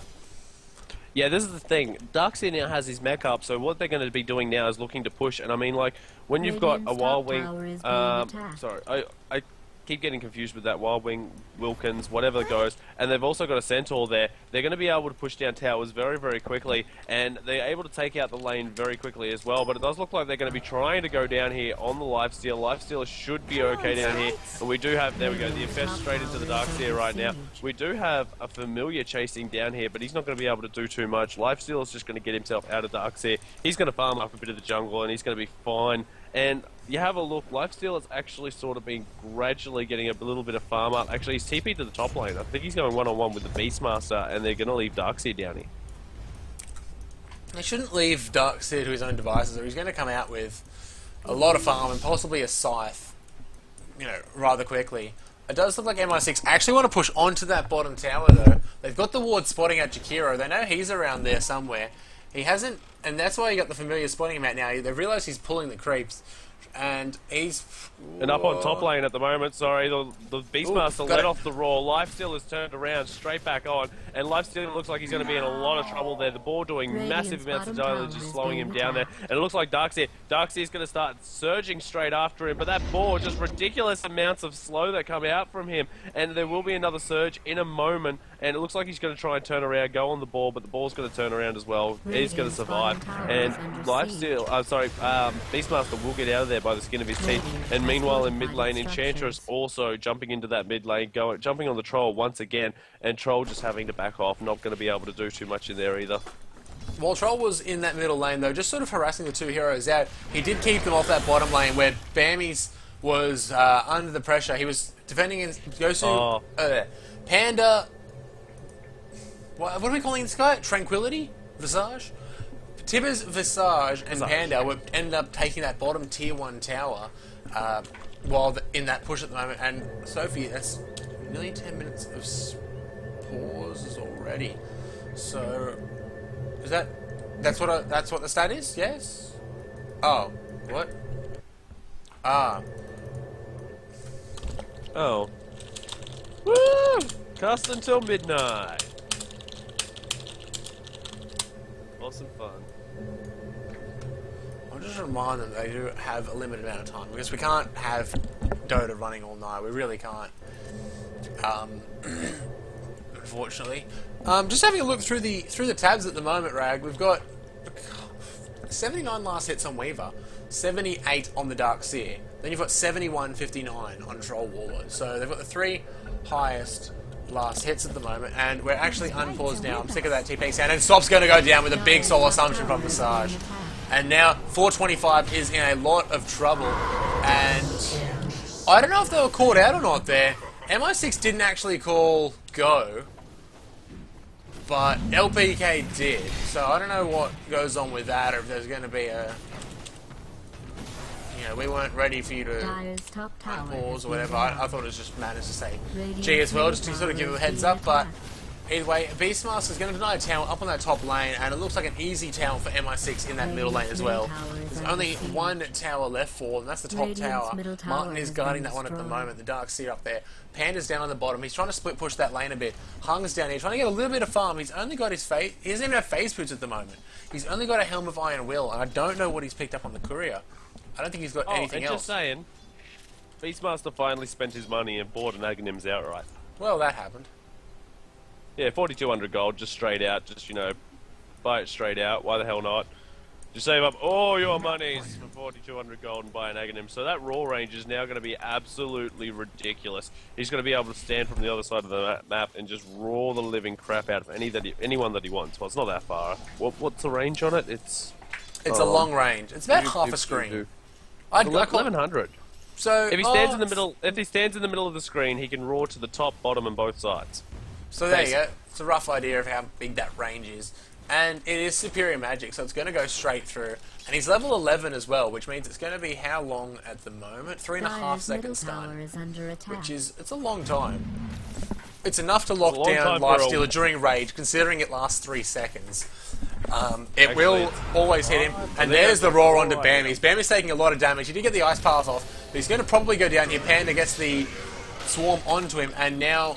Yeah, this is the thing. Darkseer now has his mech up, so what they're going to be doing now is looking to push. And I mean, like, when you've got a Wild Wing, sorry, I keep getting confused with that Wild Wing, Wilkins, whatever goes, and they've also got a Centaur there. They're going to be able to push down towers very, very quickly, and they're able to take out the lane very quickly as well. But it does look like they're going to be trying to go down here on the Lifesteal. Lifestealer should be okay down here, and we do have, there we go, the Infest straight into the Darkseer right now. We do have a Familiar chasing down here, but he's not going to be able to do too much. Lifestealer's just going to get himself out of Darkseer. He's going to farm up a bit of the jungle, and he's going to be fine. And you have a look, Lifesteal has actually sort of been gradually getting a little bit of farm up. Actually, he's TP'd to the top lane. I think he's going one-on-one with the Beastmaster, and they're going to leave Darkseer down here. They shouldn't leave Darkseer to his own devices, or he's going to come out with a lot of farm and possibly a scythe, you know, rather quickly. It does look like MI6 actually want to push onto that bottom tower, though. They've got the ward spotting at Jakiro. They know he's around there somewhere. He hasn't, and that's why you got the Familiar spotting him out now. They've realised he's pulling the creeps, and he's... And up on top lane at the moment, sorry, the Beastmaster let off the roar. Lifesteal has turned around, straight back on, and Lifesteal looks like he's going to be in a lot of trouble there. The boar doing massive amounts of damage, just slowing him down there. And it looks like Darkseer is going to start surging straight after him, but that boar, just ridiculous amounts of slow that come out from him. And there will be another surge in a moment, and it looks like he's going to try and turn around, go on the ball, but the ball's going to turn around as well. He's going to survive. And Lifesteal, Beastmaster will get out of there by the skin of his teeth. And meanwhile, in mid lane, Enchantress also jumping into that mid lane, jumping on the Troll once again, and Troll just having to back off, not going to be able to do too much in there either. While Troll was in that middle lane, though, just sort of harassing the two heroes out, he did keep them off that bottom lane where Bammies was under the pressure. He was defending in Gosu, Panda. What are we calling this guy? Tranquility? Visage? Tibbers, Visage, and Panda ended up taking that bottom tier 1 tower while in that push at the moment. And Sophie, that's nearly 10 minutes of pauses already. So is that's what the stat is? Yes. Oh, what? Ah. Oh. Woo! Cast until midnight. Awesome fun. I'll just remind them they do have a limited amount of time, because we can't have Dota running all night. We really can't. Unfortunately. Just having a look through the tabs at the moment, Rag. We've got 79 last hits on Weaver, 78 on the Darkseer. Then you've got 71, 59 on Troll Warlord. So they've got the 3 highest last hits at the moment, and we're actually unpaused now. I'm sick of that TP sound, and Stop's going to go down with a big soul assumption from Visage. And now 425 is in a lot of trouble, and I don't know if they were caught out or not there. MI6 didn't actually call go, but LPK did, so I don't know what goes on with that, or if there's going to be a... You know, we weren't ready for you to pause or whatever. I thought it was just manners to say G as well, just to sort of give him a heads up, but either way, Beastmaster is going to deny a tower up on that top lane, and it looks like an easy tower for MI6 in that middle lane as well. There's only one tower left for them, that's the top tower. Martin is guarding that one at the moment, the Darkseer up there. Panda's down on the bottom, he's trying to split push that lane a bit. Hung's down here, trying to get a little bit of farm. He's only got his face, he doesn't even have phase boots at the moment. He's only got a Helm of Iron Will, and I don't know what he's picked up on the courier. I don't think he's got Oh, anything and else. just saying, Beastmaster finally spent his money and bought an Aghanims outright. Well, that happened. Yeah, 4,200 gold, just straight out, just, you know, buy it straight out, why the hell not? Just save up all your monies for 4,200 gold and buy an Aghanim. So that raw range is now going to be absolutely ridiculous. He's going to be able to stand from the other side of the map and just raw the living crap out of anyone that he wants. Well, it's not that far. What's the range on it? It's a long range. It's about half a screen. I'd 1,100. So if he stands in the middle, of the screen, he can roar to the top, bottom, and both sides. So there you go. It's a rough idea of how big that range is. And it is superior magic, so it's going to go straight through. And he's level 11 as well, which means it's going to be how long at the moment? 3.5 seconds stun. Which is, it's a long time. It's enough to lock down Lifestealer during Rage, considering it lasts 3 seconds. It will always hit him. And there's the roar onto Bammies. Bammies taking a lot of damage. He did get the Ice Path off, but he's going to probably go down here. Panda gets the Swarm onto him, and now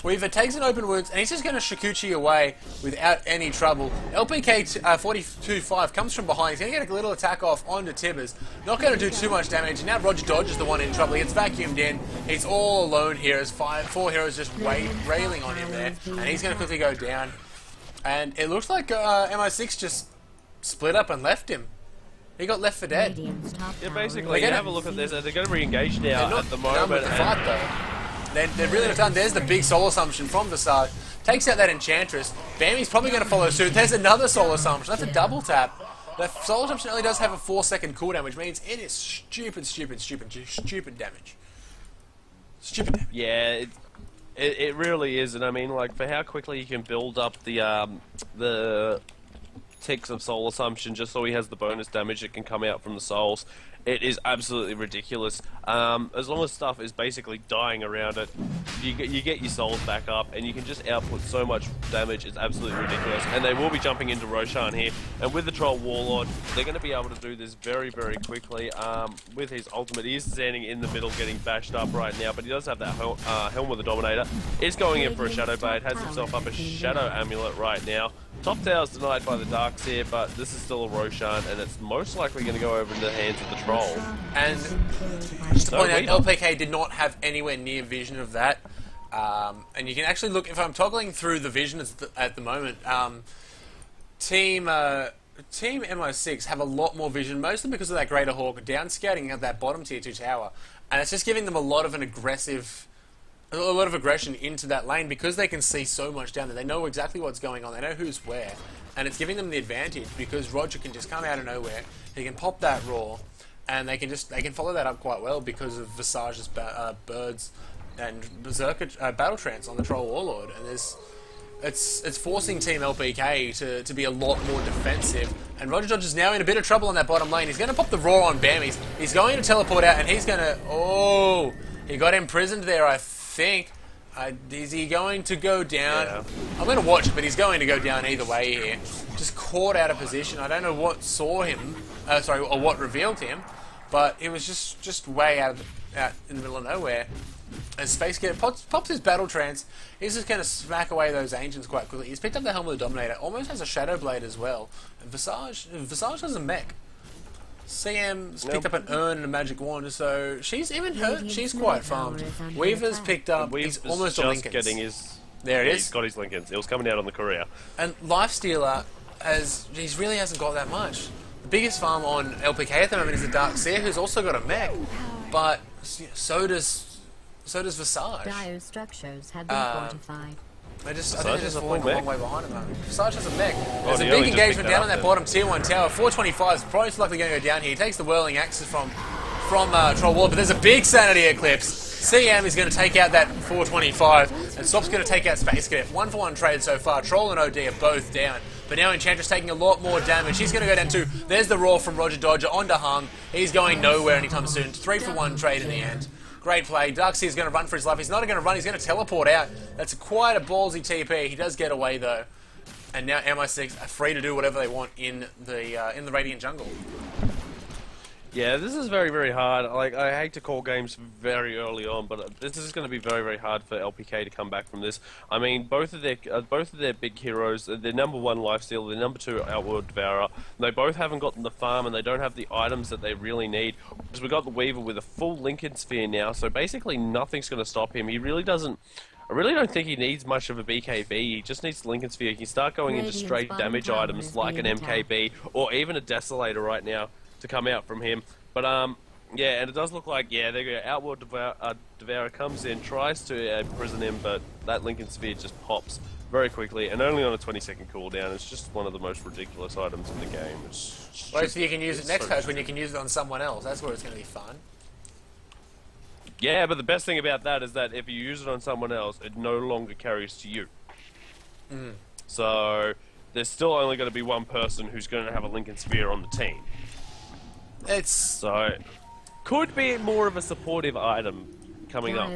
Weaver takes an open wounds, and he's just going to Shikuchi away without any trouble. LPK 42.5 comes from behind. He's going to get a little attack off onto Tibbers. Not going to do too much damage. And now Roger Dodge is the one in trouble. He gets vacuumed in. He's all alone here as 4 heroes just railing on him there. And he's going to quickly go down. And it looks like MI6 just split up and left him. He got left for dead. Yeah, basically, you have a look at this. They're going to re-engage now at the moment. They're really not done. There's the big soul assumption from Visage. Takes out that Enchantress. Bammy's probably going to follow suit. There's another soul assumption. That's a double tap. The soul assumption only does have a 4-second cooldown, which means it is stupid damage. Stupid damage. Yeah, it really is. And I mean, like, for how quickly you can build up the ticks of soul assumption just so he has the bonus damage that can come out from the souls, it is absolutely ridiculous. As long as stuff is basically dying around it, you get your souls back up, and you can just output so much damage. It's absolutely ridiculous. And they will be jumping into Roshan here, and with the Troll Warlord, they're going to be able to do this very, very quickly. With his ultimate, he is standing in the middle, getting bashed up right now, but he does have that Helm with the Dominator. Is going in for a Shadow Blade, has himself up a Shadow Amulet right now. Top tower's denied by the Darks here, but this is still a Roshan, and it's most likely going to go over in the hands of the Troll. And just to point out, LPK did not have anywhere near vision of that. And you can actually look, if I'm toggling through the vision at the moment, Team MI6 have a lot more vision, mostly because of that Greater Hawk down scouting at that bottom tier 2 tower. And it's just giving them a lot of aggression into that lane because they can see so much down there. They know exactly what's going on. They know who's where. And it's giving them the advantage because Roger can just come out of nowhere. He can pop that roar. And they can follow that up quite well because of Visage's birds and Berserker Battle Trance on the Troll Warlord. And it's forcing Team LPK to be a lot more defensive. And Roger Dodge is now in a bit of trouble on that bottom lane. He's going to pop the roar on Bammies. He's going to teleport out, and he's going to... Oh! He got imprisoned there, I think. Is he going to go down? Yeah. I'm going to watch it, but he's going to go down either way here. Just caught out of position. I don't know what saw him, or what revealed him, but it was just way out in the middle of nowhere. And Space Kid pops his Battle Trance. He's just going to smack away those Ancients quite quickly. He's picked up the Helm of the Dominator. Almost has a Shadow Blade as well. And Visage has a mech. CM's picked up an urn and a magic wand, so she's quite farmed. Weaver's picked up. He's almost a Lincoln's. There it is. He's got his Lincoln's. It was coming out on the career. And Lifestealer, he really hasn't got that much. The biggest farm on LPK at the moment is the Darkseer, who's also got a mech, but so does Visage. Dire structures have been fortified. I think they're just falling a long way behind him. Visage has a mech. There's a big engagement down on that bottom tier 1 tower. 425 is probably likely going to go down here. He takes the Whirling Axes from Troll Wall, but there's a big Sanity Eclipse. CM is going to take out that 425, and Sop's going to take out Space Cadet. 1-for-1 trade so far. Troll and OD are both down. But now Enchantress taking a lot more damage. He's going to go down too. There's the roar from Roger Dodger onto Hung. He's going nowhere anytime soon. 3-for-1 trade in the end. Great play. Darkseer is going to run for his life. He's not going to run. He's going to teleport out. That's quite a ballsy TP. He does get away though. And now MI6 are free to do whatever they want in the Radiant jungle. Yeah, this is very, very hard. Like, I hate to call games very early on, but this is going to be very, very hard for LPK to come back from this. I mean, both of their big heroes, their number 1 lifesteal, their number 2 outworld devourer, they both haven't gotten the farm and they don't have the items that they really need. Because we got the Weaver with a full Lincoln Sphere now, so basically nothing's going to stop him. He really doesn't. I really don't think he needs much of a BKB, he just needs Lincoln Sphere. He can start going into straight damage items like an MKB or even a Desolator right now to come out from him. But yeah, and it does look like, yeah, there you go, Outworld Devourer comes in, tries to imprison him, but that Lincoln Sphere just pops very quickly and only on a 20-second cooldown. It's just one of the most ridiculous items in the game. Wait so you can use it next patch when you can use it on someone else. That's where it's going to be fun. Yeah, but the best thing about that is that if you use it on someone else, it no longer carries to you. So there's still only going to be one person who's going to have a Lincoln Sphere on the team. So could be more of a supportive item coming up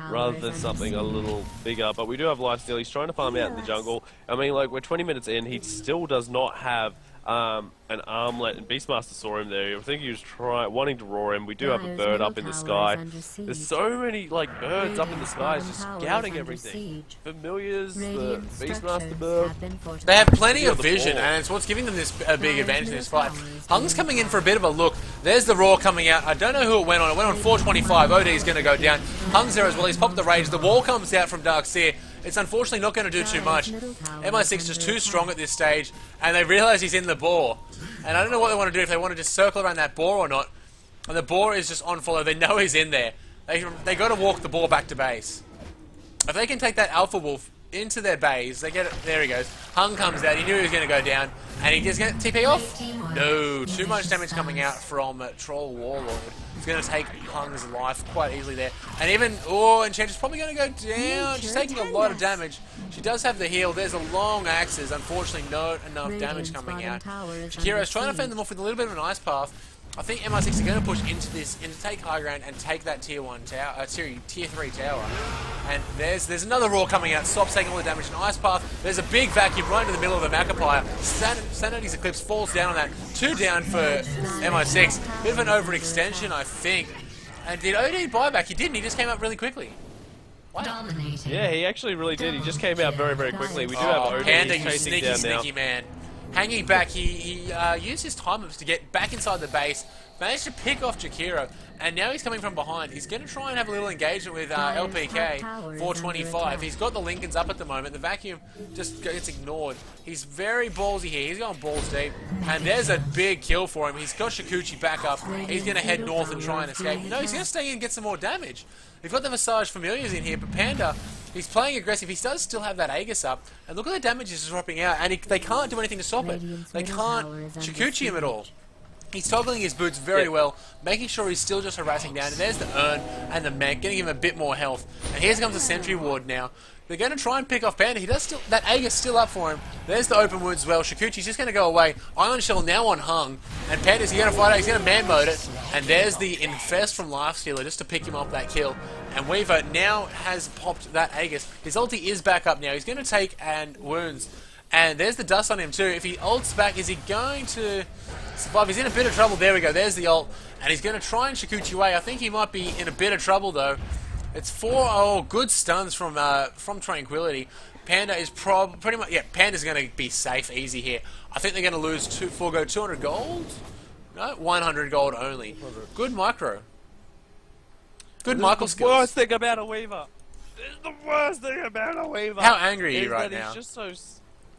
rather than something a little bigger. But we do have lifesteal. He's trying to farm out in the jungle. I mean, like, we're 20 minutes in. He still does not have an armlet, and Beastmaster saw him there. I think he was wanting to roar him. We do have a bird up in the sky. There's so many like birds up in the sky, just scouting everything. Familiars, the Beastmaster bird. They have plenty of vision, and it's what's giving them this big advantage in this fight. Hung's coming in for a bit of a look. There's the roar coming out. I don't know who it went on. It went on 425. OD's going to go down. Hung's there as well. He's popped the rage. The wall comes out from Darkseer. It's unfortunately not going to do too much. MI6 just too strong at this stage, and they realise he's in the boar. And I don't know what they want to do, if they want to just circle around that boar or not. And the boar is just on follow. They know he's in there. They got to walk the boar back to base. If they can take that Alpha Wolf into their base, they get it. There he goes. Hung comes out. He knew he was going to go down, and he just going to TP off. No, too much damage coming out from Troll Warlord. He's going to take Hung's life quite easily there. And even, Enchantress probably going to go down. She's taking a lot of damage. She does have the heal. There's a long axes. Unfortunately, not enough damage coming out. Shakira's trying to fend them off with a little bit of an ice path. I think MI6 are going to push into this, and take high ground and take that tier 1 tower, tier 3 tower. And there's another roar coming out. Stops taking all the damage. An ice path. There's a big vacuum right into the middle of the Macapire. Sanity's Eclipse falls down on that. 2 down for MI6. Bit of an overextension, I think. And did OD buyback? He didn't. He just came up really quickly. Wow. Yeah, he actually really did. He just came out very, very quickly. We do have OD Panda, you chasing down now. sneaky man. Hanging back, he used his time ups to get back inside the base, managed to pick off Jakiro, and now he's coming from behind. He's going to try and have a little engagement with LPK, 425. He's got the Lincolns up at the moment. The vacuum just gets ignored. He's very ballsy here. He's going balls deep, and there's a big kill for him. He's got Shikuchi back up. He's going to head north and try and escape. No, he's going to stay in and get some more damage. We've got the Visage Familiars in here, but Panda, he's playing aggressive. He does still have that Aegis up, and look at the damage he's dropping out, and they can't do anything to stop it. They can't Shikuchi him at all. He's toggling his boots very well, making sure he's still just harassing down. And there's the Urn and the Mech, getting him a bit more health. And here comes the Sentry Ward now. They're going to try and pick off Panda. He does still, that Aegis still up for him. There's the open wounds as well. Shikuchi's just going to go away. Island Shell now on Hung. And Panda's going to fight out. He's going to man mode it. And there's the Infest from Lifestealer just to pick him up that kill. And Weaver now has popped that Aegis. His ulti is back up now. He's going to take and wounds. And there's the dust on him too. If he ults back, is he going to survive? He's in a bit of trouble. There we go. There's the ult. And he's going to try and Shikuchi away. I think he might be in a bit of trouble though. It's 4 good stuns from Tranquility. Panda is pretty much, Panda's going to be safe easy here. I think they're going to forego 200 gold? No, 100 gold only. Good micro. Good Michael skills. The worst thing about a Weaver. This is the worst thing about a Weaver. How angry are you right now?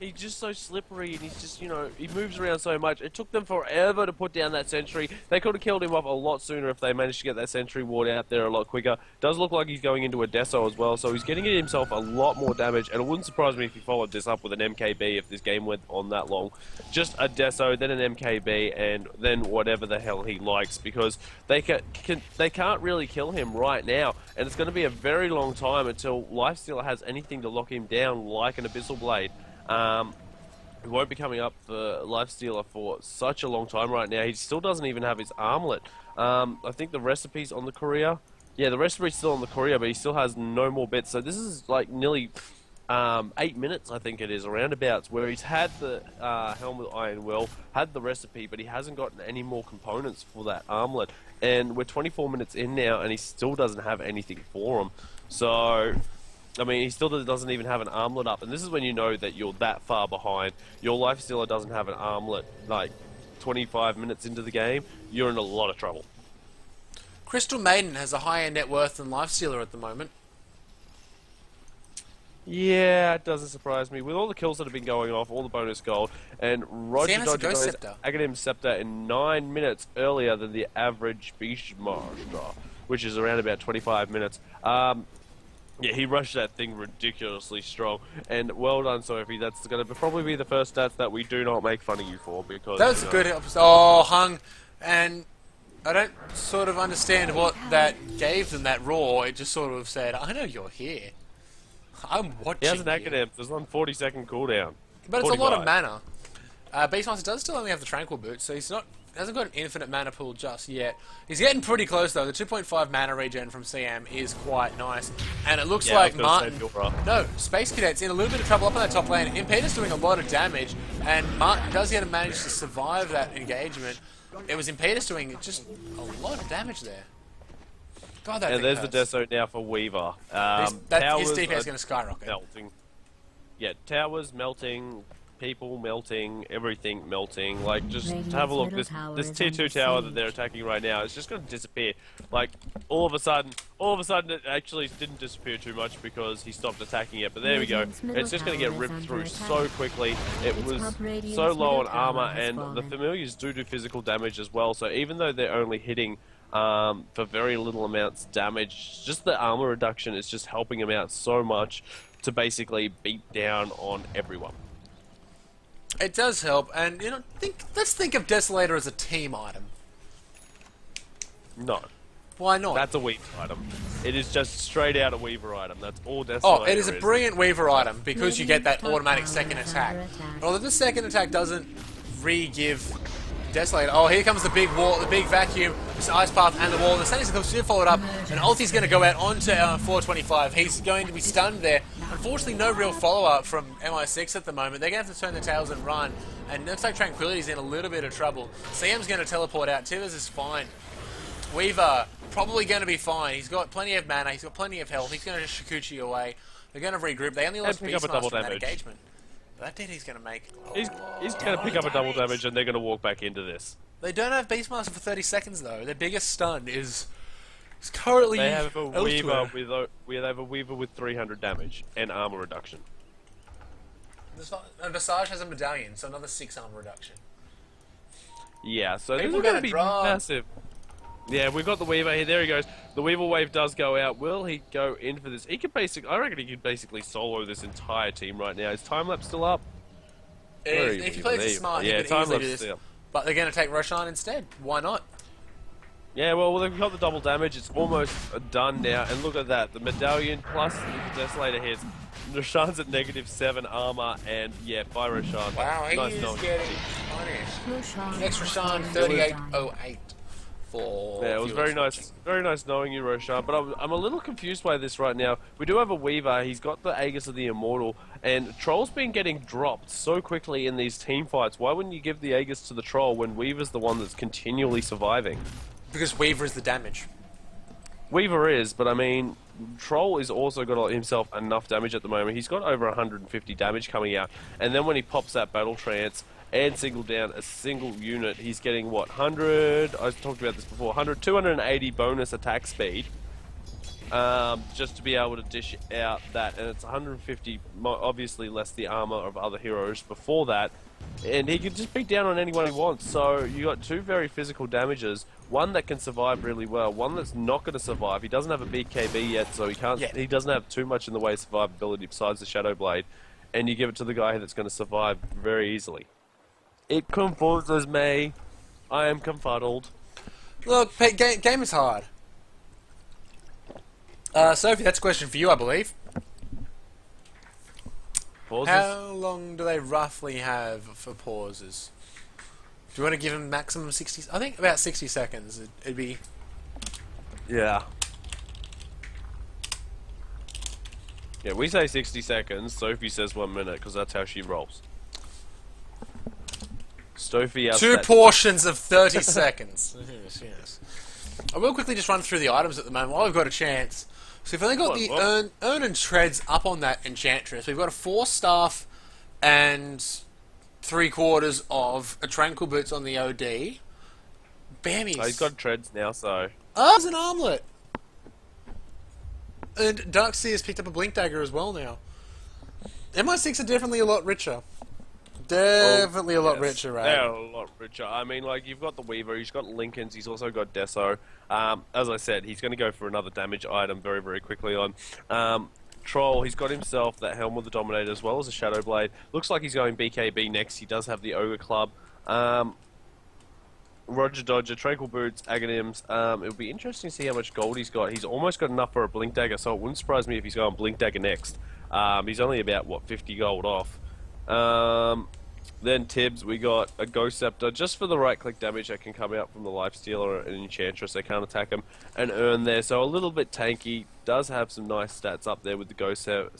He's just so slippery, and he's just, he moves around so much. It took them forever to put down that sentry. They could have killed him off a lot sooner if they managed to get that sentry ward out there a lot quicker. Does look like he's going into a Deso as well, so he's getting himself a lot more damage, and it wouldn't surprise me if he followed this up with an MKB if this game went on that long. Just a Deso, then an MKB, and then whatever the hell he likes, because they can't really kill him right now, and it's going to be a very long time until Lifestealer has anything to lock him down like an Abyssal Blade. He won't be coming up for Lifestealer for such a long time right now. He still doesn't even have his armlet. I think the recipe's on the courier. Yeah, the recipe's still on the courier, but he still has no more bits. So this is like nearly 8 minutes, I think it is, around abouts, where he's had the helmet iron well, had the recipe, but he hasn't gotten any more components for that armlet. And we're 24 minutes in now, and he still doesn't have anything for him. So, I mean, he still doesn't even have an armlet up. And this is when you know that you're that far behind. Your lifestealer doesn't have an armlet, like, 25 minutes into the game. You're in a lot of trouble. Crystal Maiden has a higher net worth than Lifestealer at the moment. Yeah, it doesn't surprise me. With all the kills that have been going off, all the bonus gold, and Roger Sam has a Dodger Ghost goes Scepter. Aghanim Scepter in 9 minutes earlier than the average Beastmaster, which is around about 25 minutes. Yeah, he rushed that thing ridiculously strong, and well done, Sophie. That's going to probably be the first stats that we do not make fun of you for, because... That was a good episode. Oh, Hung. And I don't sort of understand what that gave them, that roar. It just sort of said, I know you're here. I'm watching He has an you. Aghanim. There's one 40-second cooldown. But it's 45. a lot of mana. Beastmaster does still only have the Tranquil Boot, so he's not... hasn't got an infinite mana pool just yet. He's getting pretty close though. The 2.5 mana regen from CM is quite nice. And it looks like Martin... No, Space Cadet's in a little bit of trouble up on that top lane. Impetus doing a lot of damage, and Martin does yet manage to survive that engagement. It was Impetus doing just a lot of damage there. God, that And thing there's hurts. the Deso now for Weaver. His Towers DPS is are going to skyrocket. melting. Yeah, towers melting, people melting, everything melting. Like, just Radiant's have a look. middle This tower tier is 2 under tower that siege. they're attacking right now, it's just going to disappear. Like, all of a sudden it actually didn't disappear too much because he stopped attacking it. But there we go. Radiant's middle It's just going to get tower is ripped under through attack. so quickly. It Its was top Radiant's so low on middle tower armor, has and the fallen. familiars do physical damage as well. So even though they're only hitting for very little amounts damage, just the armor reduction is just helping him out so much to basically beat down on everyone. It does help, and you know, let's think of Desolator as a team item. No, Why not? that's a Weaver item. It is just straight out a Weaver item. That's all Desolator Oh, it is a brilliant Weaver item because you get that automatic second attack. Attack. Although this second attack doesn't re-give Desolator. Oh, here comes the big wall, the big vacuum, this ice path and the wall. The Saints are still followed up, and Ulti's going to go out onto 425. He's going to be stunned there. Unfortunately, no real follow-up from MI6 at the moment. They're going to have to turn their tails and run, and looks like Tranquility's in a little bit of trouble. CM's going to teleport out. Tivers is fine. Weaver, probably going to be fine. He's got plenty of mana, he's got plenty of health. He's going to just Shikuchi away. They're going to regroup. They only lost pick up a double Beastmaster from that damage. engagement. But that DD's going to make... He's going to pick up a double damage, and they're going to walk back into this. They don't have Beastmaster for 30 seconds though. Their biggest stun is currently They have a elsewhere. Weaver they have a Weaver with 300 damage and armor reduction. And Visage has a medallion, so another 6 armor reduction. Yeah, so this People is going gonna to be draw. massive. Yeah, we've got the Weaver here. There he goes. The Weaver wave does go out. Will he go in for this? He could I reckon he could basically solo this entire team right now. Is time lapse still up? Where are If you play this smart, yeah, you can time easily lapse do this. still up. But they're going to take Roshan instead. Why not? Yeah, well, they've got the double damage. It's almost done now. And look at that. The medallion plus the Desolator hits. Roshan's at -7 armor. And yeah, by Roshan. Wow, he nice is knowing. getting punished. Roshan Next has Roshan, been 3808 for Yeah, it was viewers very watching. nice. Very nice knowing you, Roshan. But I'm a little confused by this right now. We do have a Weaver. He's got the Aegis of the Immortal. And Troll's been getting dropped so quickly in these team fights. Why wouldn't you give the Aegis to the Troll when Weaver's the one that's continually surviving? Because Weaver is the damage. Weaver is, but I mean, Troll is also got himself enough damage at the moment. He's got over 150 damage coming out. And then when he pops that Battle Trance and single down a single unit, he's getting, what, 100? I talked about this before. 280 bonus attack speed. Just to be able to dish out that, and it's 150, obviously less the armor of other heroes before that, and he can just beat down on anyone he wants. So you got two very physical damages, one that can survive really well, one that's not going to survive. He doesn't have a BKB yet, so he can't. Yeah. He doesn't have too much in the way of survivability besides the Shadow Blade, and you give it to the guy that's going to survive very easily. It confuses me. I am confuddled. Look, game is hard. Sophie, that's a question for you, I believe. Pauses? How long do they roughly have for pauses? Do you want to give them maximum 60? I think about 60 seconds. It'd be... Yeah. Yeah, we say 60 seconds. Sophie says 1 minute because that's how she rolls. Sophie out. 2 portions of 30 seconds. Yes. I will quickly just run through the items at the moment while we've got a chance. So we've only got the urn and treads up on that enchantress. We've got a 4-staff and 3/4 of a tranquil boots on the OD. Bammies. Oh, he's got treads now, so. Oh, it's an armlet. And Darkseer has picked up a blink dagger as well now. MI6 are definitely a lot richer. Definitely a lot richer, right? They're a lot richer. I mean, like, you've got the Weaver, he's got Lincoln's, he's also got Deso. As I said, he's going to go for another damage item very, very quickly on. Troll, he's got himself that Helm of the Dominator as well as a Shadow Blade. Looks like he's going BKB next. He does have the Ogre Club. Roger Dodger, Tranquil Boots, Aghanims. It would be interesting to see how much gold he's got. He's almost got enough for a Blink Dagger, so it wouldn't surprise me if he's going Blink Dagger next. He's only about, what, 50 gold off. Then Tibbs, we got a Ghost Scepter, just for the right-click damage that can come out from the Lifestealer and Enchantress. They can't attack him. And Urn there, so a little bit tanky. Does have some nice stats up there with the Ghost Scepter,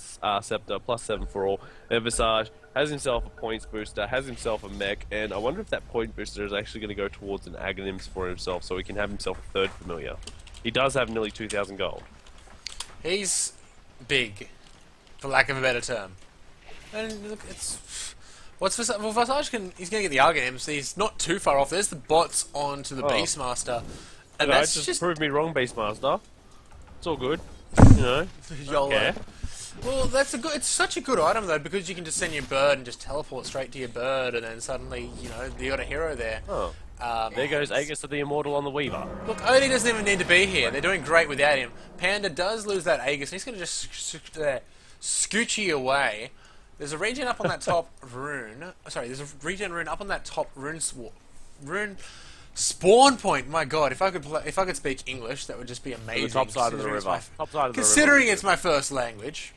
+7 for all. And Visage has himself a points booster, has himself a mech, and I wonder if that point booster is actually going to go towards an Aghanims for himself, so he can have himself a 3rd familiar. He does have nearly 2,000 gold. He's big, for lack of a better term. And look, it's... What's Visage? Well, Visage he's going to get the Aghanims. He's not too far off. There's the bots onto the Beastmaster. And No, that's just proved me wrong, Beastmaster. It's all good. You know. YOLO. Okay. Well, it's such a good item though, because you can just send your bird and just teleport straight to your bird, and then suddenly, you know, you got a hero there. Oh. There goes Aegis to the Immortal on the Weaver. Look, Odie doesn't even need to be here. They're doing great without him. Panda does lose that Aegis, and he's going to just scoochie away. There's a regen up on that top rune. Sorry, there's a regen rune up on that top rune spawn point. My God, if I could speak English, that would just be amazing. The top side of the river. Considering it's my first language.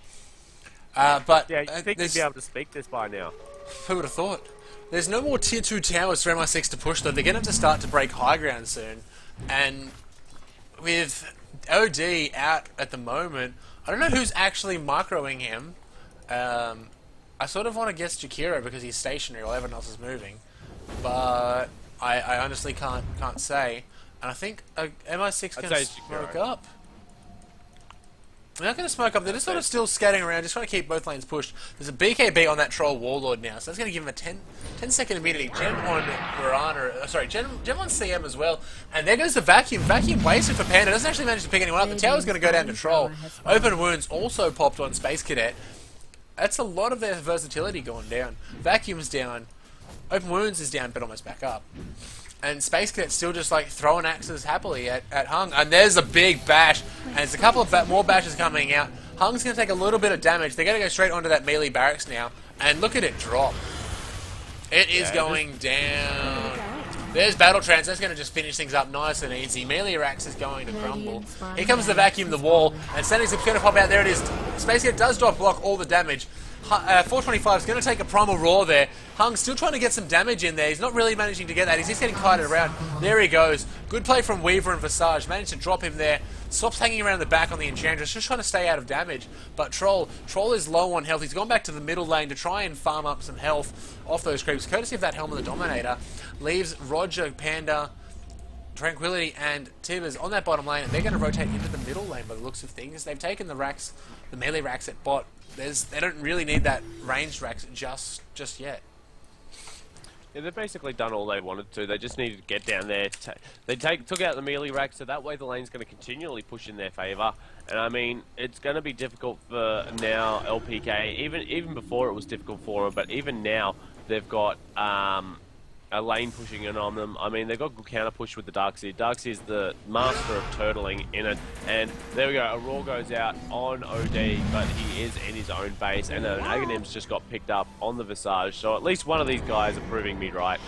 But yeah, you think you'd be able to speak this by now? Who would have thought? There's no more tier 2 towers for MI6 to push though. They're going to have to start to break high ground soon. And with OD out at the moment, I don't know who's actually microing him. I sort of want to guess Jakiro because he's stationary while everyone else is moving. But I honestly can't say. And I think MI6 can smoke up. They're not going to smoke up. They're just sort of still scatting around, just trying to keep both lanes pushed. There's a BKB on that Troll Warlord now, so that's going to give him a 10-second immunity. Gem on Mirana, sorry, Gem on CM as well. And there goes the Vacuum. Vacuum wasted for Panda. Doesn't actually manage to pick anyone up. The tower's going to go down to Troll. Open Wounds also popped on Space Cadet. That's a lot of their versatility going down. Vacuum's down. Open Wounds is down, but almost back up. And Space Cadet's still just like throwing axes happily at Hung. And there's a big bash. And there's a couple of more bashes coming out. Hung's going to take a little bit of damage. They're going to go straight onto that melee barracks now. And look at it drop. It is going down. There's Battle Trance. That's going to just finish things up nice and easy. Melee Rax is going to crumble. Here comes the Vacuum, the wall. And Standing Zip's going to pop out. There it is. Space Cadet does drop block all the damage. 425 is going to take a Primal Roar there. Hung still trying to get some damage in there. He's not really managing to get that. He's just getting kited around. There he goes. Good play from Weaver and Visage. Managed to drop him there. Stops hanging around the back on the Enchantress. Just trying to stay out of damage. But Troll is low on health. He's gone back to the middle lane to try and farm up some health off those creeps. Courtesy of that Helm of the Dominator. Leaves Roger, Panda, Tranquility and Tibbers on that bottom lane. And they're going to rotate into the middle lane by the looks of things. They've taken the racks, the melee racks at bot. They don't really need that ranged racks just yet. Yeah, they've basically done all they wanted to. They just needed to get down there. They took out the melee rack, so that way the lane's going to continually push in their favour. And I mean, it's going to be difficult for now LPK. Even before it was difficult for them, but even now they've got a lane pushing in on them. I mean, they've got good counter push with the Darkseer. Darkseer's the master of turtling in it. And there we go. A Roar goes out on OD, but he is in his own base. And an Aghanim's just got picked up on the Visage. So at least one of these guys are proving me right.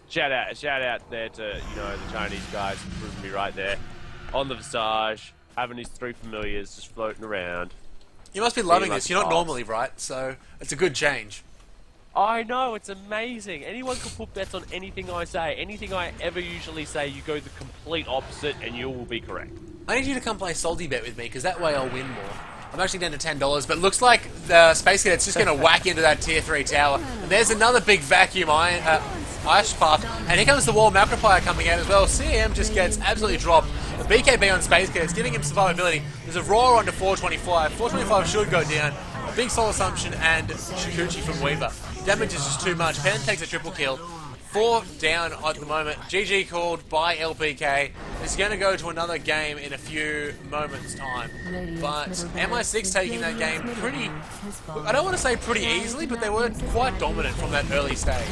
Shout out there to, you know, the Chinese guys proving me right there. On the Visage, having his 3 familiars just floating around. You must be loving this. You're not normally right, so it's a good change. I know, it's amazing. Anyone can put bets on anything I say. Anything I ever usually say, you go the complete opposite and you will be correct. I need you to come play Salty Bet with me, because that way I'll win more. I'm actually down to $10, but looks like the Space Cadet's just going to whack into that Tier 3 tower. And there's another big vacuum ice path, and here comes the wall Malcrifier coming out as well. CM just gets absolutely dropped. The BKB on Space Cadet's giving him survivability. There's a Roar onto 425. 425 should go down. A big Soul Assumption and Shikuchi from Weaver. Damage is just too much. Pen takes a triple kill. 4 down at the moment. GG called by LPK. It's going to go to another game in a few moments' time. But MI6 taking that game pretty, I don't want to say pretty easily, but they were quite dominant from that early stage.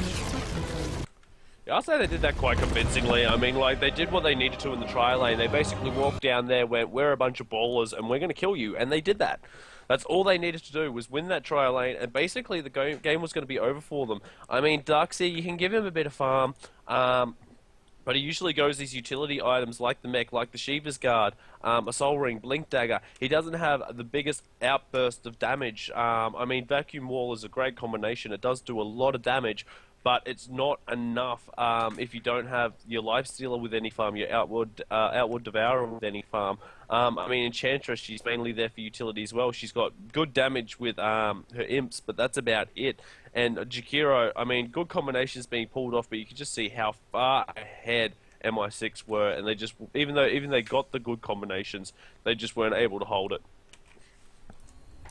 Yeah, I'll say they did that quite convincingly. I mean, like, they did what they needed to in the tri lane. They basically walked down there, went, we're a bunch of ballers, and we're going to kill you. And they did that. That's all they needed to do, was win that tri lane, and basically the game was going to be over for them. I mean, Darkseer, you can give him a bit of farm, but he usually goes these utility items like the mech, like the Shiva's Guard, a Soul Ring, Blink Dagger. He doesn't have the biggest outburst of damage. I mean, Vacuum Wall is a great combination. It does do a lot of damage, but it's not enough if you don't have your Lifestealer with any farm, your Outward Devourer with any farm. I mean, Enchantress, she's mainly there for utility as well. She's got good damage with her imps, but that's about it. And Jakiro, I mean, good combinations being pulled off, but you can just see how far ahead MI6 were, and they just, even they got the good combinations, they just weren't able to hold it.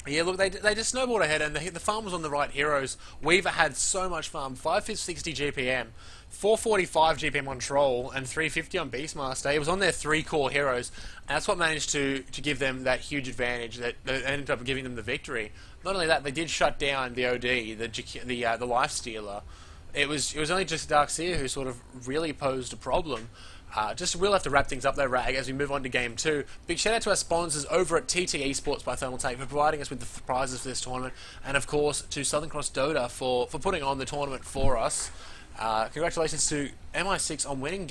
Yeah, look, they just snowballed ahead, and the farm was on the right heroes. Weaver had so much farm, 560 GPM, 445 GPM on Troll, and 350 on Beastmaster. It was on their 3 core heroes, and that's what managed to give them that huge advantage that ended up giving them the victory. Not only that, they did shut down the OD, the Lifestealer. It was only just Darkseer who sort of really posed a problem. We'll have to wrap things up though, Rag, as we move on to Game 2. Big shout out to our sponsors over at TT Esports by Thermaltake for providing us with the prizes for this tournament, and of course to Southern Cross Dota for putting on the tournament for us. Congratulations to MI6 on winning Game